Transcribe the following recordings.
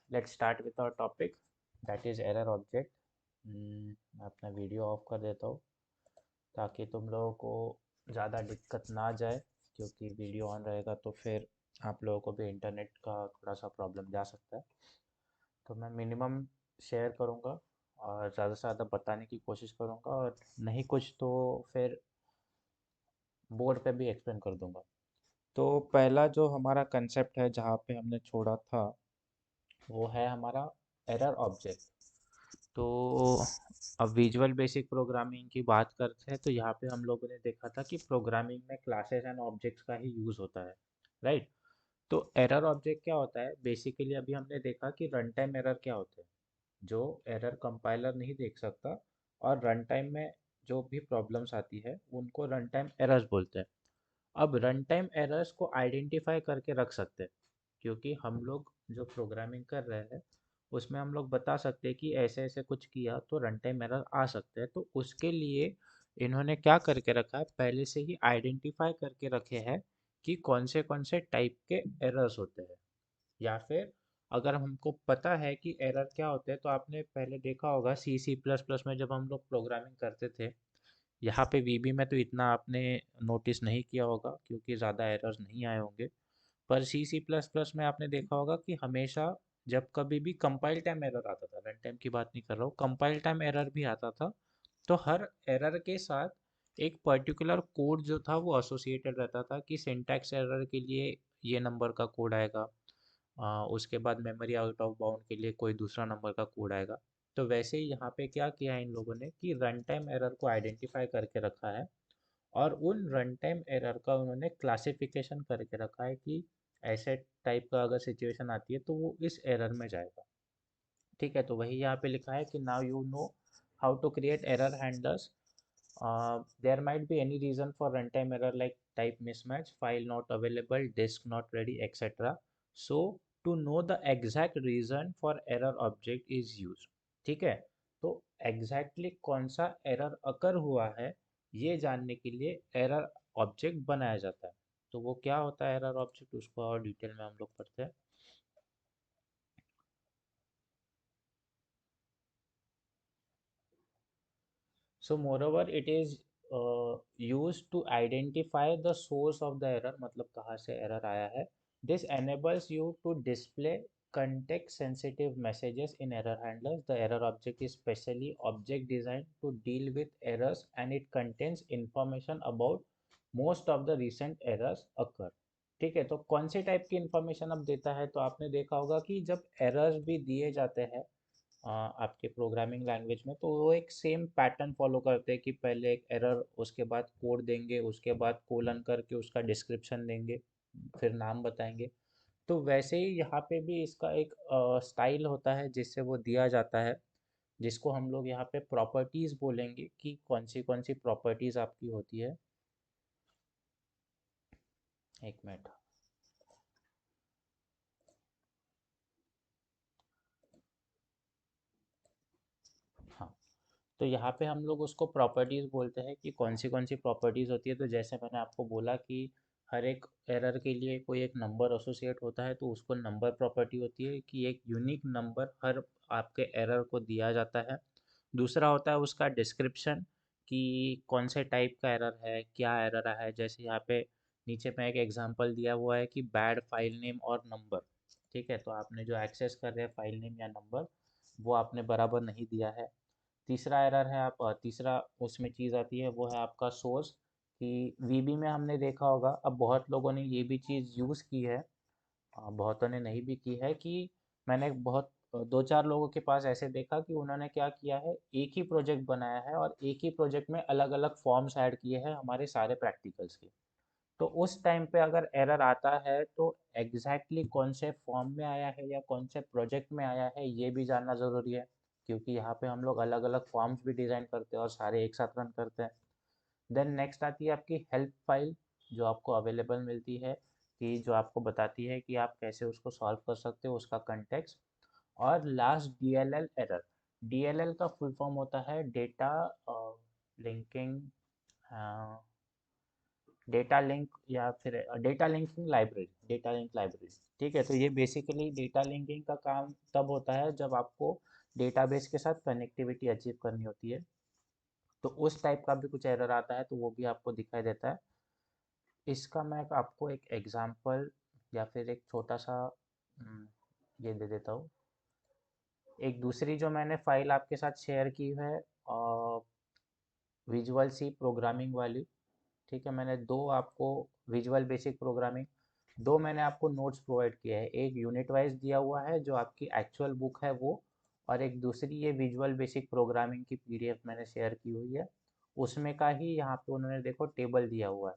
Let's start with our topic, that is error object. मैं अपना video of कर देता हूँ ताकि तुम लोगों को ज़्यादा दिक्कत ना जाए, क्योंकि वीडियो ऑन रहेगा तो फिर आप लोगों को भी इंटरनेट का थोड़ा सा प्रॉब्लम जा सकता है। तो मैं मिनिमम शेयर करूँगा और ज़्यादा से ज़्यादा बताने की कोशिश करूँगा, और नहीं कुछ तो फिर बोर्ड पे भी एक्सप्लेन कर दूँगा। तो पहला जो हमारा कंसेप्ट है, जहाँ पे हमने छोड़ा था, वो है हमारा एरर ऑब्जेक्ट। तो अब विजुअल बेसिक प्रोग्रामिंग की बात करते हैं, तो यहाँ पे हम लोगों ने देखा था कि प्रोग्रामिंग में क्लासेस एंड ऑब्जेक्ट्स का ही यूज़ होता है, राइट। तो एरर ऑब्जेक्ट क्या होता है बेसिकली? अभी हमने देखा कि रन टाइम एरर क्या होते हैं, जो एरर कंपाइलर नहीं देख सकता, और रन टाइम में जो भी प्रॉब्लम्स आती है उनको रन टाइम एरर्स बोलते हैं। अब रन टाइम एरर्स को आइडेंटिफाई करके रख सकते हैं, क्योंकि हम लोग जो प्रोग्रामिंग कर रहे हैं उसमें हम लोग बता सकते हैं कि ऐसे ऐसे कुछ किया तो रन टाइम एरर आ सकते हैं। तो उसके लिए इन्होंने क्या करके रखा है, पहले से ही आइडेंटिफाई करके रखे हैं कि कौन से टाइप के एरर्स होते हैं। या फिर अगर हमको पता है कि एरर क्या होते हैं, तो आपने पहले देखा होगा सी सी प्लस प्लस में जब हम लोग प्रोग्रामिंग करते थे, यहाँ पे वीबी में तो इतना आपने नोटिस नहीं किया होगा क्योंकि ज़्यादा एरर्स नहीं आए होंगे। पर सी सी प्लस प्लस में आपने देखा होगा कि हमेशा जब कभी भी कंपाइल टाइम एरर आता था, रन टाइम की बात नहीं कर रहा हूँ, कंपाइल टाइम एरर भी आता था, तो हर एरर के साथ एक पर्टिकुलर कोड जो था वो एसोसिएटेड रहता था कि सिंटैक्स एरर के लिए ये नंबर का कोड आएगा, उसके बाद मेमोरी आउट ऑफ बाउंड के लिए कोई दूसरा नंबर का कोड आएगा। तो वैसे ही यहाँ पे क्या किया है इन लोगों ने कि रन टाइम एरर को आइडेंटिफाई करके रखा है, और उन रन टाइम एरर का उन्होंने क्लासिफिकेशन करके रखा है कि ऐसे टाइप का अगर सिचुएशन आती है तो वो इस एरर में जाएगा। ठीक है, तो वही यहाँ पे लिखा है कि now you know how to create error handlers. There might be any reason for run time error like type mismatch, file not available, disk not ready, etcetera. So to know the exact reason for error object is use. ठीक है, तो exactly कौन सा error अकर हुआ है ये जानने के लिए एरर ऑब्जेक्ट बनाया जाता है। तो वो क्या होता है एरर ऑब्जेक्ट, उसको और डिटेल में हम लोग पढ़ते हैं। So moreover it is used to identify the source of the error, मतलब कहाँ से error आया है। This enables you to display context sensitive messages in error handlers. The error object is specially object designed to deal with errors, and it contains information about most of the recent errors occur। ठीक है, तो कौन सी type की information अब देता है, तो आपने देखा होगा कि जब एरर्स भी दिए जाते हैं आपके प्रोग्रामिंग लैंग्वेज में, तो वो एक सेम पैटर्न फॉलो करते हैं कि पहले एक एरर, उसके बाद कोड देंगे, उसके बाद कोलन करके उसका डिस्क्रिप्शन देंगे, फिर नाम बताएंगे। तो वैसे ही यहाँ पे भी इसका एक स्टाइल होता है जिससे वो दिया जाता है, जिसको हम लोग यहाँ पे प्रॉपर्टीज बोलेंगे कि कौन सी प्रॉपर्टीज आपकी होती है। एक मिनट। हाँ, तो यहाँ पे हम लोग उसको प्रॉपर्टीज़ बोलते हैं कि कौन सी प्रॉपर्टीज़ होती है। तो जैसे मैंने आपको बोला कि हर एक एरर के लिए कोई एक नंबर एसोसिएट होता है, तो उसको नंबर प्रॉपर्टी होती है कि एक यूनिक नंबर हर आपके एरर को दिया जाता है। दूसरा होता है उसका डिस्क्रिप्शन, कि कौन से टाइप का एरर है, क्या एरर है। जैसे यहाँ पे नीचे में एक एग्जांपल दिया हुआ है कि बैड फाइल नेम और नंबर। ठीक है, तो आपने जो एक्सेस कर रहे हैं फाइल नेम या नंबर, वो आपने बराबर नहीं दिया है। तीसरा एरर है आप तीसरा उसमें चीज़ आती है, वो है आपका सोर्स, कि वीबी में हमने देखा होगा, अब बहुत लोगों ने ये भी चीज़ यूज़ की है, बहुतों ने नहीं भी की है, कि मैंने बहुत दो चार लोगों के पास ऐसे देखा कि उन्होंने क्या किया है, एक ही प्रोजेक्ट बनाया है और एक ही प्रोजेक्ट में अलग अलग फॉर्म्स ऐड किए हैं हमारे सारे प्रैक्टिकल्स के। तो उस टाइम पे अगर एरर आता है तो एग्जैक्टली कौन से फॉर्म में आया है या कौन से प्रोजेक्ट में आया है ये भी जानना ज़रूरी है, क्योंकि यहाँ पे हम लोग अलग अलग फॉर्म्स भी डिज़ाइन करते हैं और सारे एक साथ रन करते हैं। देन नेक्स्ट आती है आपकी हेल्प फाइल, जो आपको अवेलेबल मिलती है, कि जो आपको बताती है कि आप कैसे उसको सॉल्व कर सकते हो, उसका कंटेक्स्ट। और लास्ट डीएलएल एरर। डीएलएल का फुल फॉर्म होता है डेटा लिंकिंग डेटा लिंक या फिर डेटा लिंक लाइब्रेरी। ठीक है, तो ये बेसिकली डेटा लिंकिंग का काम तब होता है जब आपको डेटाबेस के साथ कनेक्टिविटी अचीव करनी होती है। तो उस टाइप का भी कुछ एरर आता है तो वो भी आपको दिखाई देता है। इसका मैं आपको एक एग्जांपल या फिर एक छोटा सा ये दे देता हूँ। एक दूसरी जो मैंने फाइल आपके साथ शेयर की है विजुअल सी प्रोग्रामिंग वाली। ठीक है, मैंने दो आपको विजुअल बेसिक प्रोग्रामिंग, दो मैंने आपको नोट्स प्रोवाइड किए हैं। एक यूनिट वाइज दिया हुआ है जो आपकी एक्चुअल बुक है वो, और एक दूसरी ये विजुअल बेसिक प्रोग्रामिंग की पीडीएफ मैंने शेयर की हुई है। उसमें का ही यहाँ पे उन्होंने देखो टेबल दिया हुआ है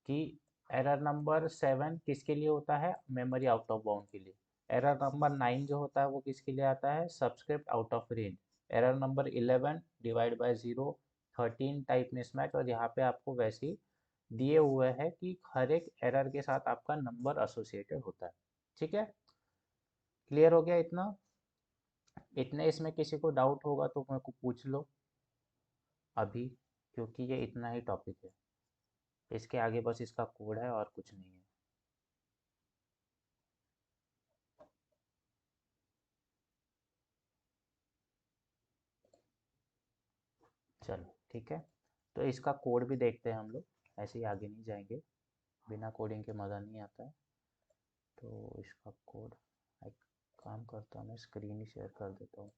कि एरर नंबर 7 किसके लिए होता है, मेमोरी आउट ऑफ बाउंड के लिए। एरर नंबर 9 जो होता है वो किसके लिए आता है, subscript out of range. Error number 11 divide by 0, 13 type mismatch. और यहाँ पे आपको वैसे ही दिए हुए हैं कि हर एक एरर के साथ आपका नंबर एसोसिएटेड होता है। ठीक है, क्लियर हो गया इतना? इतने इसमें किसी को डाउट होगा तो मेरे को पूछ लो अभी, क्योंकि ये इतना ही टॉपिक है। इसके आगे बस इसका कोड है और कुछ नहीं है। चलो ठीक है, तो इसका कोड भी देखते हैं हम लोग, ऐसे ही आगे नहीं जाएंगे, बिना कोडिंग के मज़ा नहीं आता है। तो इसका कोड एक काम करता हूँ, मैं स्क्रीन ही शेयर कर देता हूँ।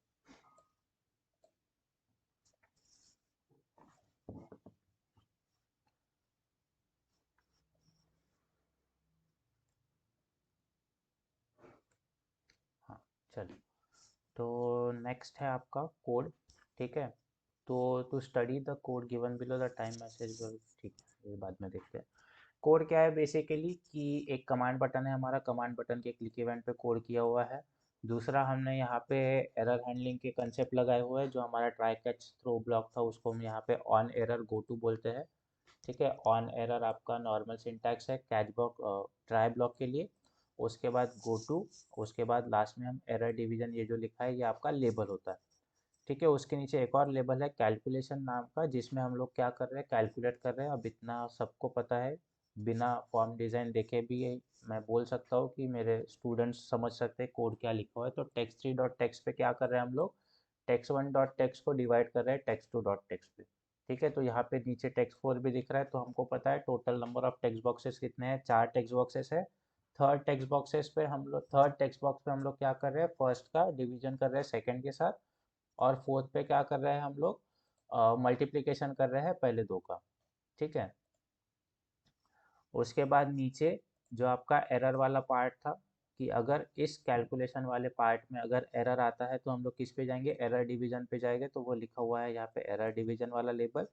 हाँ, चलो, तो नेक्स्ट है आपका कोड। ठीक है, तो to study the code given below the time message. ठीक है, ये बाद में देखते हैं। कोड क्या है बेसिकली कि एक कमांड बटन है हमारा, कमांड बटन के क्लिक इवेंट पे कोड किया हुआ है। दूसरा हमने यहाँ पे एरर हैंडलिंग के कंसेप्ट लगाए हुए हैं। जो हमारा ट्राई कैच थ्रो ब्लॉक था उसको हम यहाँ पे ऑन एरर गो टू बोलते हैं। ठीक है, ऑन एरर आपका नॉर्मल सिंटैक्स है कैच ब्लॉक ट्राई ब्लॉक के लिए। उसके बाद गो टू, उसके बाद लास्ट में हम एरर डिवीजन, ये जो लिखा है ये आपका लेबल होता है। ठीक है, उसके नीचे एक और लेबल है कैलकुलेशन नाम का, जिसमें हम लोग क्या कर रहे हैं, कैलकुलेट कर रहे हैं। अब इतना सबको पता है, बिना फॉर्म डिज़ाइन देखे भी मैं बोल सकता हूँ कि मेरे स्टूडेंट्स समझ सकते हैं कोड क्या लिखा हुआ है। तो टेक्स्ट थ्री डॉट टेक्स्ट पे क्या कर रहे हैं हम लोग, टेक्स्ट वन डॉट टेक्स्ट को डिवाइड कर रहे हैं टेक्स्ट टू डॉट टेक्स्ट पे। ठीक है, तो यहाँ पे नीचे टेक्स्ट फोर भी दिख रहा है, तो हमको पता है total number of text boxes कितने हैं, 4 टेक्स्ट बॉक्सेस है। थर्ड टेक्स्ट बॉक्स पे हम लोग क्या कर रहे हैं, फर्स्ट का डिवीजन कर रहे हैं सेकंड के साथ। और फोर्थ पे क्या कर रहे हैं हम लोग, मल्टीप्लिकेशन कर रहे हैं पहले दो का। ठीक है, उसके बाद नीचे जो आपका एरर वाला पार्ट था, कि अगर इस कैलकुलेशन वाले पार्ट में अगर एरर आता है तो हम लोग किस पे जाएंगे, एरर डिवीजन पे जाएंगे। तो वो लिखा हुआ है यहाँ पे एरर डिवीजन वाला लेबल।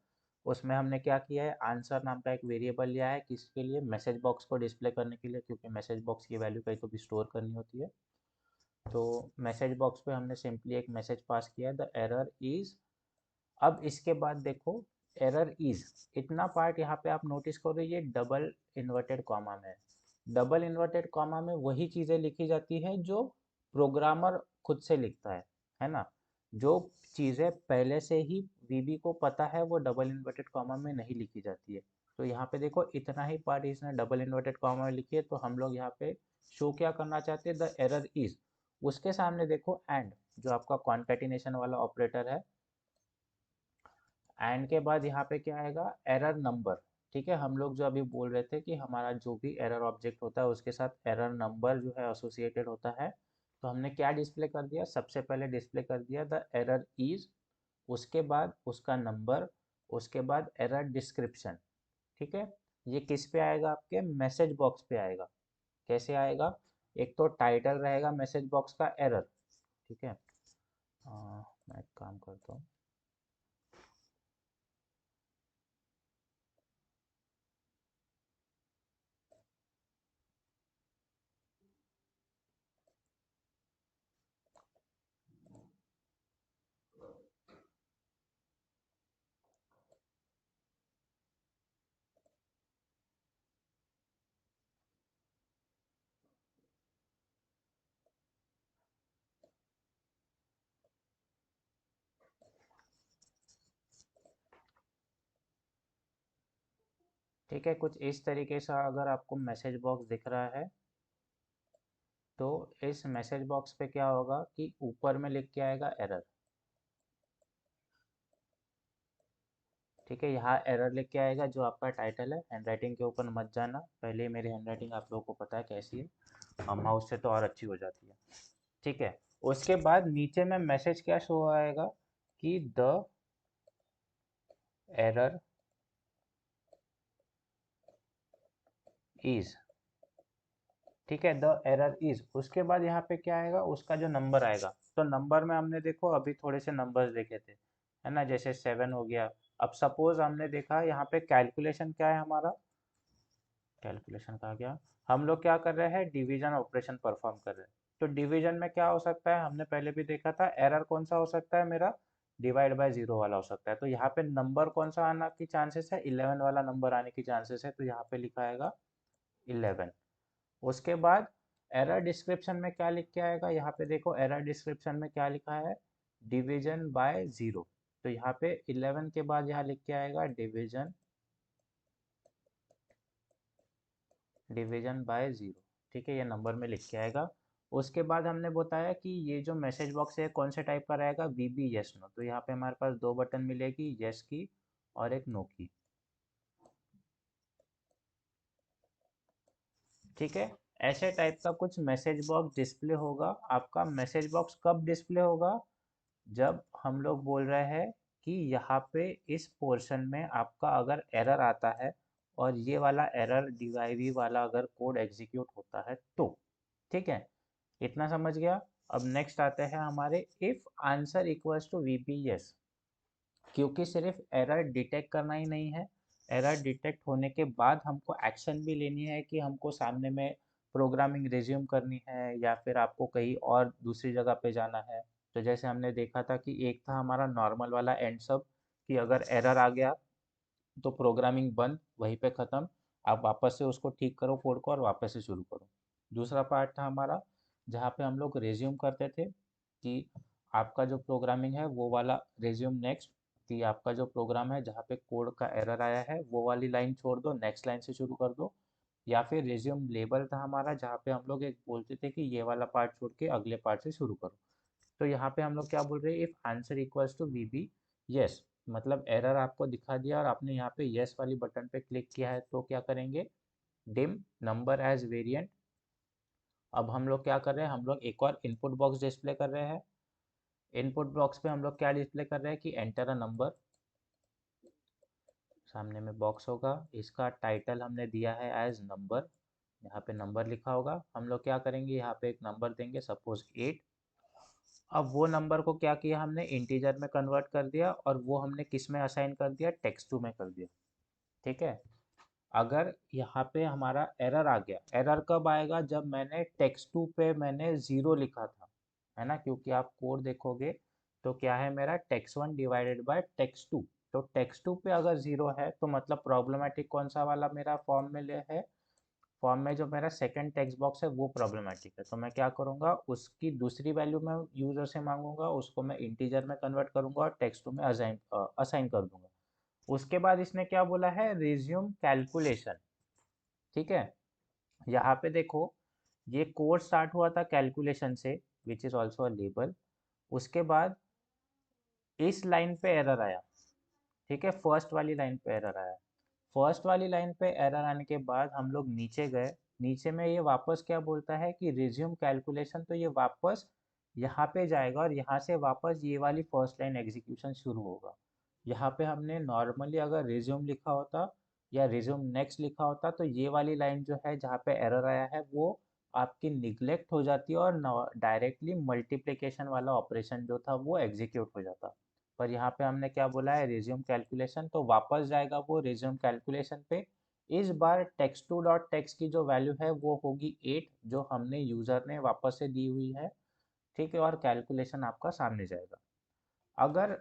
उसमें हमने क्या किया है, आंसर नाम का एक वेरिएबल लिया है, किसके लिए, मैसेज बॉक्स को डिस्प्ले करने के लिए, क्योंकि मैसेज बॉक्स की वैल्यू कहीं तो भी स्टोर करनी होती है। तो मैसेज बॉक्स पे हमने सिंपली एक मैसेज पास किया, द एरर इज। अब इसके बाद देखो, एरर इज, इतना पार्ट यहाँ पे आप नोटिस करो, ये डबल इन्वर्टेड कॉमा में है। डबल इन्वर्टेड कॉमा में वही चीज़ें लिखी जाती है जो प्रोग्रामर खुद से लिखता है ना। जो चीज़ें पहले से ही वीबी को पता है वो डबल इन्वर्टेड कॉमा में नहीं लिखी जाती है। तो यहाँ पे देखो इतना ही पार्ट इसने डबल इन्वर्टेड कॉमा में लिखी है, तो हम लोग यहाँ पे शो क्या करना चाहते हैं, द एरर इज। उसके सामने देखो एंड, जो आपका कॉन्कैटिनेशन वाला ऑपरेटर है। एंड के बाद यहाँ पे क्या आएगा, एरर नंबर। ठीक है, हम लोग जो अभी बोल रहे थे कि हमारा जो भी एरर ऑब्जेक्ट होता है उसके साथ एरर नंबर जो है एसोसिएटेड होता है। तो हमने क्या डिस्प्ले कर दिया, सबसे पहले डिस्प्ले कर दिया द एरर इज, उसके बाद उसका नंबर, उसके बाद एरर डिस्क्रिप्शन। ठीक है, ये किस पे आएगा, आपके मैसेज बॉक्स पे आएगा। कैसे आएगा, एक तो टाइटल रहेगा मैसेज बॉक्स का एरर। ठीक है, मैं एक काम करता हूँ। ठीक है, कुछ इस तरीके से अगर आपको मैसेज बॉक्स दिख रहा है तो इस मैसेज बॉक्स पे क्या होगा कि ऊपर में लिख के आएगा एरर। ठीक है, यहाँ एरर लिख के आएगा जो आपका टाइटल है। हैंडराइटिंग के ऊपर मत जाना, पहले ही मेरी हैंडराइटिंग आप लोगों को पता है कैसी है, माउस से तो और अच्छी हो जाती है। ठीक है, उसके बाद नीचे में मैसेज क्या शो आएगा कि द एरर इज। ठीक है, द एरर इज, उसके बाद यहाँ पे क्या आएगा, उसका जो नंबर आएगा। तो नंबर में हमने देखो अभी थोड़े से नंबर्स देखे थे, है ना, जैसे 7 हो गया। अब सपोज हमने देखा यहाँ पे कैलकुलेशन क्या है हमारा, कैलकुलेशन का क्या, हम लोग क्या कर रहे हैं, डिवीजन ऑपरेशन परफॉर्म कर रहे हैं। तो डिवीजन में क्या हो सकता है, हमने पहले भी देखा था, एरर कौन सा हो सकता है मेरा, डिवाइड बाय जीरो वाला हो सकता है। तो यहाँ पे नंबर कौन सा आना की चांसेस है, 11 वाला नंबर आने की चांसेस है, तो यहाँ पे लिखा आएगा 11। उसके बाद एरर डिस्क्रिप्शन में क्या लिख के आएगा, यहाँ पे देखो एरर डिस्क्रिप्शन में क्या लिखा है, डिवीजन बाय जीरो। तो यहाँ पे 11 के बाद यहाँ लिख के आएगा डिवीजन, डिवीजन बाय जीरो। ठीक है, ये नंबर में लिख के आएगा। उसके बाद हमने बताया कि ये जो मैसेज बॉक्स है कौन से टाइप का रहेगा, वी बी यस नो। तो यहाँ पे हमारे पास दो बटन मिलेगी, यस की और एक नो की। ठीक है, ऐसे टाइप का कुछ मैसेज बॉक्स डिस्प्ले होगा। आपका मैसेज बॉक्स कब डिस्प्ले होगा, जब हम लोग बोल रहे हैं कि यहाँ पे इस पोर्शन में आपका अगर एरर आता है और ये वाला एरर डीवाईवी वाला अगर कोड एग्जीक्यूट होता है तो। ठीक है, इतना समझ गया। अब नेक्स्ट आते हैं हमारे if answer equals to V P yes. क्योंकि सिर्फ एरर डिटेक्ट करना ही नहीं है, एरर डिटेक्ट होने के बाद हमको एक्शन भी लेनी है कि हमको सामने में प्रोग्रामिंग रिज्यूम करनी है या फिर आपको कहीं और दूसरी जगह पे जाना है। तो जैसे हमने देखा था कि एक था हमारा नॉर्मल वाला एंड सब, कि अगर एरर आ गया तो प्रोग्रामिंग बंद, वहीं पे ख़त्म, आप वापस से उसको ठीक करो कोड को और वापस से शुरू करो। दूसरा पार्ट था हमारा जहाँ पे हम लोग रिज्यूम करते थे कि आपका जो प्रोग्रामिंग है वो वाला रिज्यूम नेक्स्ट, कि आपका जो प्रोग्राम है जहाँ पे कोड का एरर आया है वो वाली लाइन छोड़ दो, नेक्स्ट लाइन से शुरू कर दो। या फिर रिज्यूम लेबल था हमारा जहाँ पे हम लोग एक बोलते थे कि ये वाला पार्ट छोड़ के अगले पार्ट से शुरू करो। तो यहाँ पे हम लोग क्या बोल रहे हैं, if answer equals to V B yes, मतलब एरर आपको दिखा दिया और आपने यहाँ पे यस वाली बटन पे क्लिक किया है तो क्या करेंगे, डिम नंबर एज वेरिएंट। अब हम लोग क्या कर रहे हैं, हम लोग एक और इनपुट बॉक्स डिस्प्ले कर रहे हैं। इनपुट बॉक्स पे हम लोग क्या डिस्प्ले कर रहे हैं कि एंटर अ नंबर, सामने में बॉक्स होगा, इसका टाइटल हमने दिया है एज नंबर, यहाँ पे नंबर लिखा होगा। हम लोग क्या करेंगे, यहाँ पे एक नंबर देंगे सपोज 8। अब वो नंबर को क्या किया हमने, इंटीजर में कन्वर्ट कर दिया और वो हमने किस में असाइन कर दिया, टेक्स्ट टू में कर दिया। ठीक है, अगर यहाँ पे हमारा एरर आ गया, एरर कब आएगा, जब मैंने टेक्स्ट टू पे मैंने ज़ीरो लिखा था, है ना, क्योंकि आप कोड देखोगे तो क्या है मेरा, text one divided by text two. तो टेक्स्ट टू पे अगर ज़ीरो है तो मतलब प्रॉब्लमेटिक कौन सा वाला मेरा फॉर्म में ले है, फॉर्म में जो मेरा सेकंड टेक्स्ट बॉक्स है वो प्रॉब्लमेटिक है। तो मैं क्या करूँगा, उसकी दूसरी वैल्यू मैं यूज़र से मांगूंगा, उसको मैं इंटीजर में कन्वर्ट करूँगा और टेक्स्ट टू में असाइन कर दूंगा। उसके बाद इसने क्या बोला है, रिज्यूम कैलकुलेशन। ठीक है, यहाँ पे देखो ये कोड स्टार्ट हुआ था कैलकुलेशन से, which is also a label. उसके बाद इस लाइन पे एरर आया। ठीक है, फर्स्ट वाली लाइन पे एरर आया। फर्स्ट वाली लाइन पे एरर आने के बाद हम लोग नीचे गए, नीचे में ये वापस क्या बोलता है कि रिज्यूम कैलकुलेशन। तो ये वापस यहाँ पे जाएगा और यहाँ से वापस ये वाली फर्स्ट लाइन एग्जीक्यूशन शुरू होगा। यहाँ पे हमने नॉर्मली अगर रिज्यूम लिखा होता या रिज्यूम नेक्स्ट लिखा होता तो ये वाली लाइन जो है जहाँ पे एरर आया है वो आपकी निगलेक्ट हो जाती है और डायरेक्टली मल्टीप्लिकेशन वाला ऑपरेशन जो था वो एग्जीक्यूट हो जाता। पर यहाँ पे हमने क्या बोला है, रिज्यूम कैलकुलेशन, तो वापस जाएगा वो रिज्यूम कैलकुलेशन पे। इस बार टेक्स्ट टू डॉट टेक्स्ट की जो वैल्यू है वो होगी 8, जो हमने यूज़र ने वापस से दी हुई है। ठीक है, और कैलकुलेशन आपका सामने जाएगा। अगर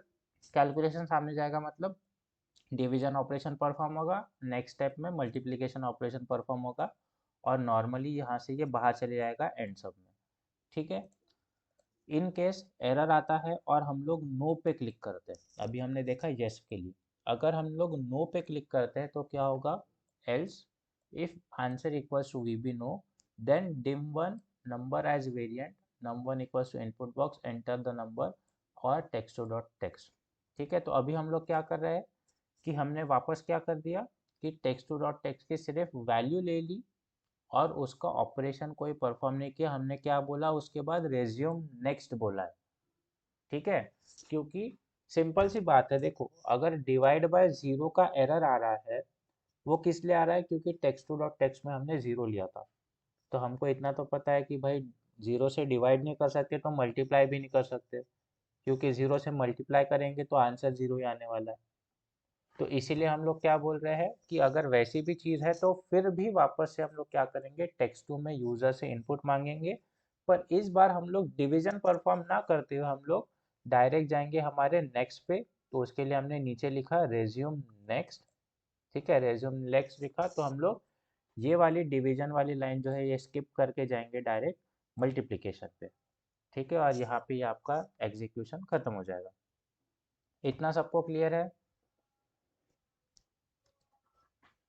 कैलकुलेशन सामने जाएगा मतलब डिवीजन ऑपरेशन परफॉर्म होगा, नेक्स्ट स्टेप में मल्टीप्लिकेशन ऑपरेशन परफॉर्म होगा और नॉर्मली यहाँ से ये बाहर चले जाएगा एंड सब में। ठीक है, इन केस एरर आता है और हम लोग नो पे क्लिक करते हैं, अभी हमने देखा यस के लिए, अगर हम लोग नो पे क्लिक करते हैं तो क्या होगा, else if answer equals to VB no, then dim one number as variant, num1 equals to input box, enter the number और text to dot text। ठीक है, तो अभी हम लोग क्या कर रहे हैं कि हमने वापस क्या कर दिया कि टेक्स्ट टू डॉट टेक्स्ट की सिर्फ वैल्यू ले ली और उसका ऑपरेशन कोई परफॉर्म नहीं किया। हमने क्या बोला उसके बाद, रेज्यूम नेक्स्ट बोला है। ठीक है, क्योंकि सिंपल सी बात है, देखो अगर डिवाइड बाय जीरो का एरर आ रहा है, वो किस लिए आ रहा है, क्योंकि टेक्स्ट टू डॉट टेक्स्ट में हमने जीरो लिया था। तो हमको इतना तो पता है कि भाई जीरो से डिवाइड नहीं कर सकते तो मल्टीप्लाई भी नहीं कर सकते, क्योंकि जीरो से मल्टीप्लाई करेंगे तो आंसर जीरो ही आने वाला है। तो इसीलिए हम लोग क्या बोल रहे हैं कि अगर वैसी भी चीज़ है तो फिर भी वापस से हम लोग क्या करेंगे, टेक्स्ट टू में यूज़र से इनपुट मांगेंगे। पर इस बार हम लोग डिवीजन परफॉर्म ना करते हुए हम लोग डायरेक्ट जाएंगे हमारे नेक्स्ट पे। तो उसके लिए हमने नीचे लिखा रेज्यूम नेक्स्ट। ठीक है, रेज्यूम नेक्स्ट लिखा तो हम लोग ये वाली डिवीजन वाली लाइन जो है ये स्किप करके जाएंगे डायरेक्ट मल्टीप्लिकेशन पे। ठीक है, और यहाँ पे ये आपका एग्जीक्यूशन खत्म हो जाएगा। इतना सबको क्लियर है?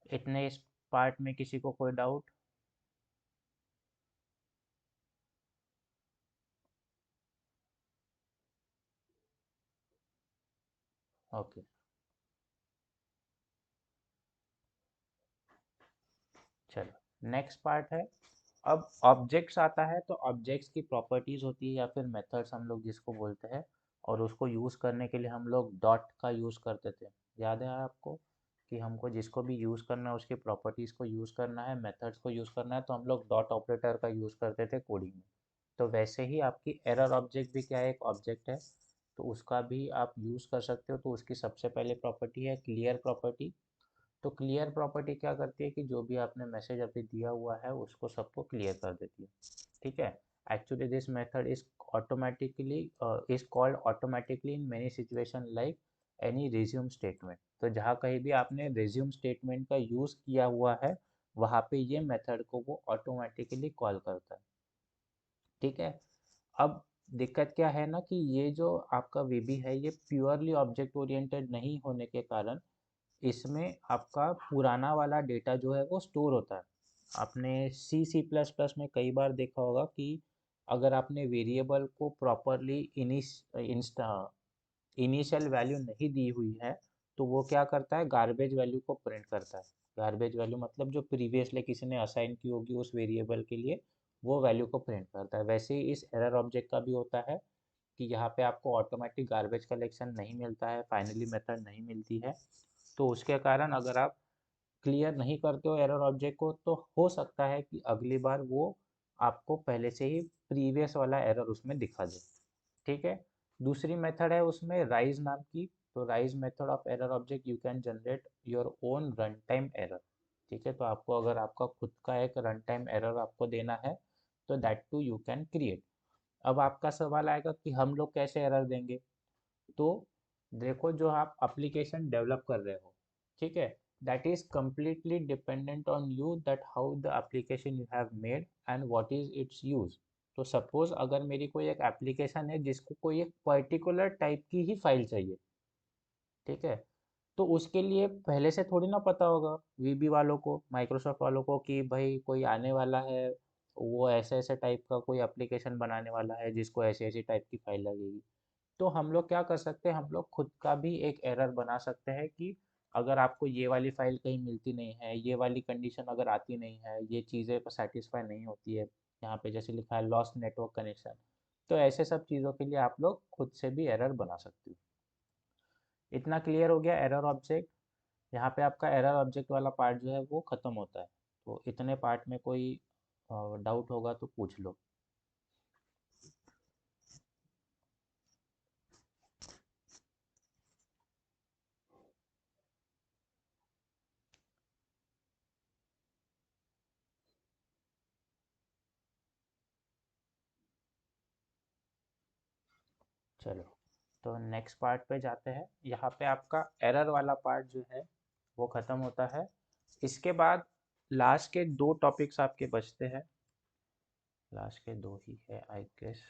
इतने इस पार्ट में किसी को कोई डाउट? ओके, चलो नेक्स्ट पार्ट है। अब ऑब्जेक्ट्स आता है, तो ऑब्जेक्ट्स की प्रॉपर्टीज होती है या फिर मेथड्स हम लोग जिसको बोलते हैं, और उसको यूज़ करने के लिए हम लोग डॉट का यूज़ करते थे। याद है आपको कि हमको जिसको भी यूज़ करना है उसकी प्रॉपर्टीज़ को यूज़ करना है, मेथड्स को यूज़ करना है, तो हम लोग डॉट ऑपरेटर का यूज़ करते थे कोडिंग में। तो वैसे ही आपकी एरर ऑब्जेक्ट भी क्या है, एक ऑब्जेक्ट है, तो उसका भी आप यूज़ कर सकते हो। तो उसकी सबसे पहले प्रॉपर्टी है क्लियर प्रॉपर्टी। तो क्लियर प्रॉपर्टी क्या करती है कि जो भी आपने मैसेज अभी दिया हुआ है उसको सबको क्लियर कर देती है। ठीक है, actually this method is automatically is called automatically in many situation like any resume statement. तो जहाँ कहीं भी आपने रिज्यूम स्टेटमेंट का यूज़ किया हुआ है वहाँ पे ये मेथड को वो ऑटोमेटिकली कॉल करता है। ठीक है, अब दिक्कत क्या है ना कि ये जो आपका वीबी है ये प्योरली ऑब्जेक्ट ओरिएंटेड नहीं होने के कारण इसमें आपका पुराना वाला डेटा जो है वो स्टोर होता है। आपने सी सी प्लस प्लस में कई बार देखा होगा कि अगर आपने वेरिएबल को प्रॉपरली इंस्टा इनिशियल वैल्यू नहीं दी हुई है तो वो क्या करता है, गार्बेज वैल्यू को प्रिंट करता है। गार्बेज वैल्यू मतलब जो प्रीवियसली किसी ने असाइन की होगी उस वेरिएबल के लिए, वो वैल्यू को प्रिंट करता है। वैसे ही इस एरर ऑब्जेक्ट का भी होता है कि यहाँ पे आपको ऑटोमेटिक गार्बेज कलेक्शन नहीं मिलता है, फाइनली मेथड नहीं मिलती है। तो उसके कारण अगर आप क्लियर नहीं करते हो एरर ऑब्जेक्ट को तो हो सकता है कि अगली बार वो आपको पहले से ही प्रीवियस वाला एरर उसमें दिखा दे। ठीक है, दूसरी मेथड है उसमें राइज नाम की। तो rise method of error object you can generate your own run time error. ठीक है, तो आपको अगर आपका खुद का एक रन टाइम एरर आपको देना है तो that to you can create. अब आपका सवाल आएगा कि हम लोग कैसे एरर देंगे। तो देखो, जो आप एप्लीकेशन डेवलप कर रहे हो, ठीक है, that is completely dependent on you that how the application you have made and what is it's use. तो सपोज अगर मेरी कोई एक एप्लीकेशन है जिसको कोई एक पर्टिकुलर टाइप की ही फाइल चाहिए, ठीक है, तो उसके लिए पहले से थोड़ी ना पता होगा वीबी वालों को, माइक्रोसॉफ्ट वालों को कि भाई कोई आने वाला है, वो ऐसे ऐसे टाइप का कोई एप्लीकेशन बनाने वाला है जिसको ऐसी ऐसी टाइप की फाइल लगेगी। तो हम लोग क्या कर सकते हैं, हम लोग खुद का भी एक एरर बना सकते हैं कि अगर आपको ये वाली फाइल कहीं मिलती नहीं है, ये वाली कंडीशन अगर आती नहीं है, ये चीज़ें सेटिस्फाई नहीं होती है, यहाँ पे जैसे लिखा है लॉस्ट नेटवर्क कनेक्शन, तो ऐसे सब चीज़ों के लिए आप लोग खुद से भी एरर बना सकते हो। इतना क्लियर हो गया एरर ऑब्जेक्ट। यहाँ पे आपका एरर ऑब्जेक्ट वाला पार्ट जो है वो ख़त्म होता है। तो इतने पार्ट में कोई डाउट होगा तो पूछ लो। चलो, तो नेक्स्ट पार्ट पे जाते हैं। यहाँ पे आपका एरर वाला पार्ट जो है वो ख़त्म होता है। इसके बाद लास्ट के दो टॉपिक्स आपके बचते हैं। लास्ट के दो ही है I guess.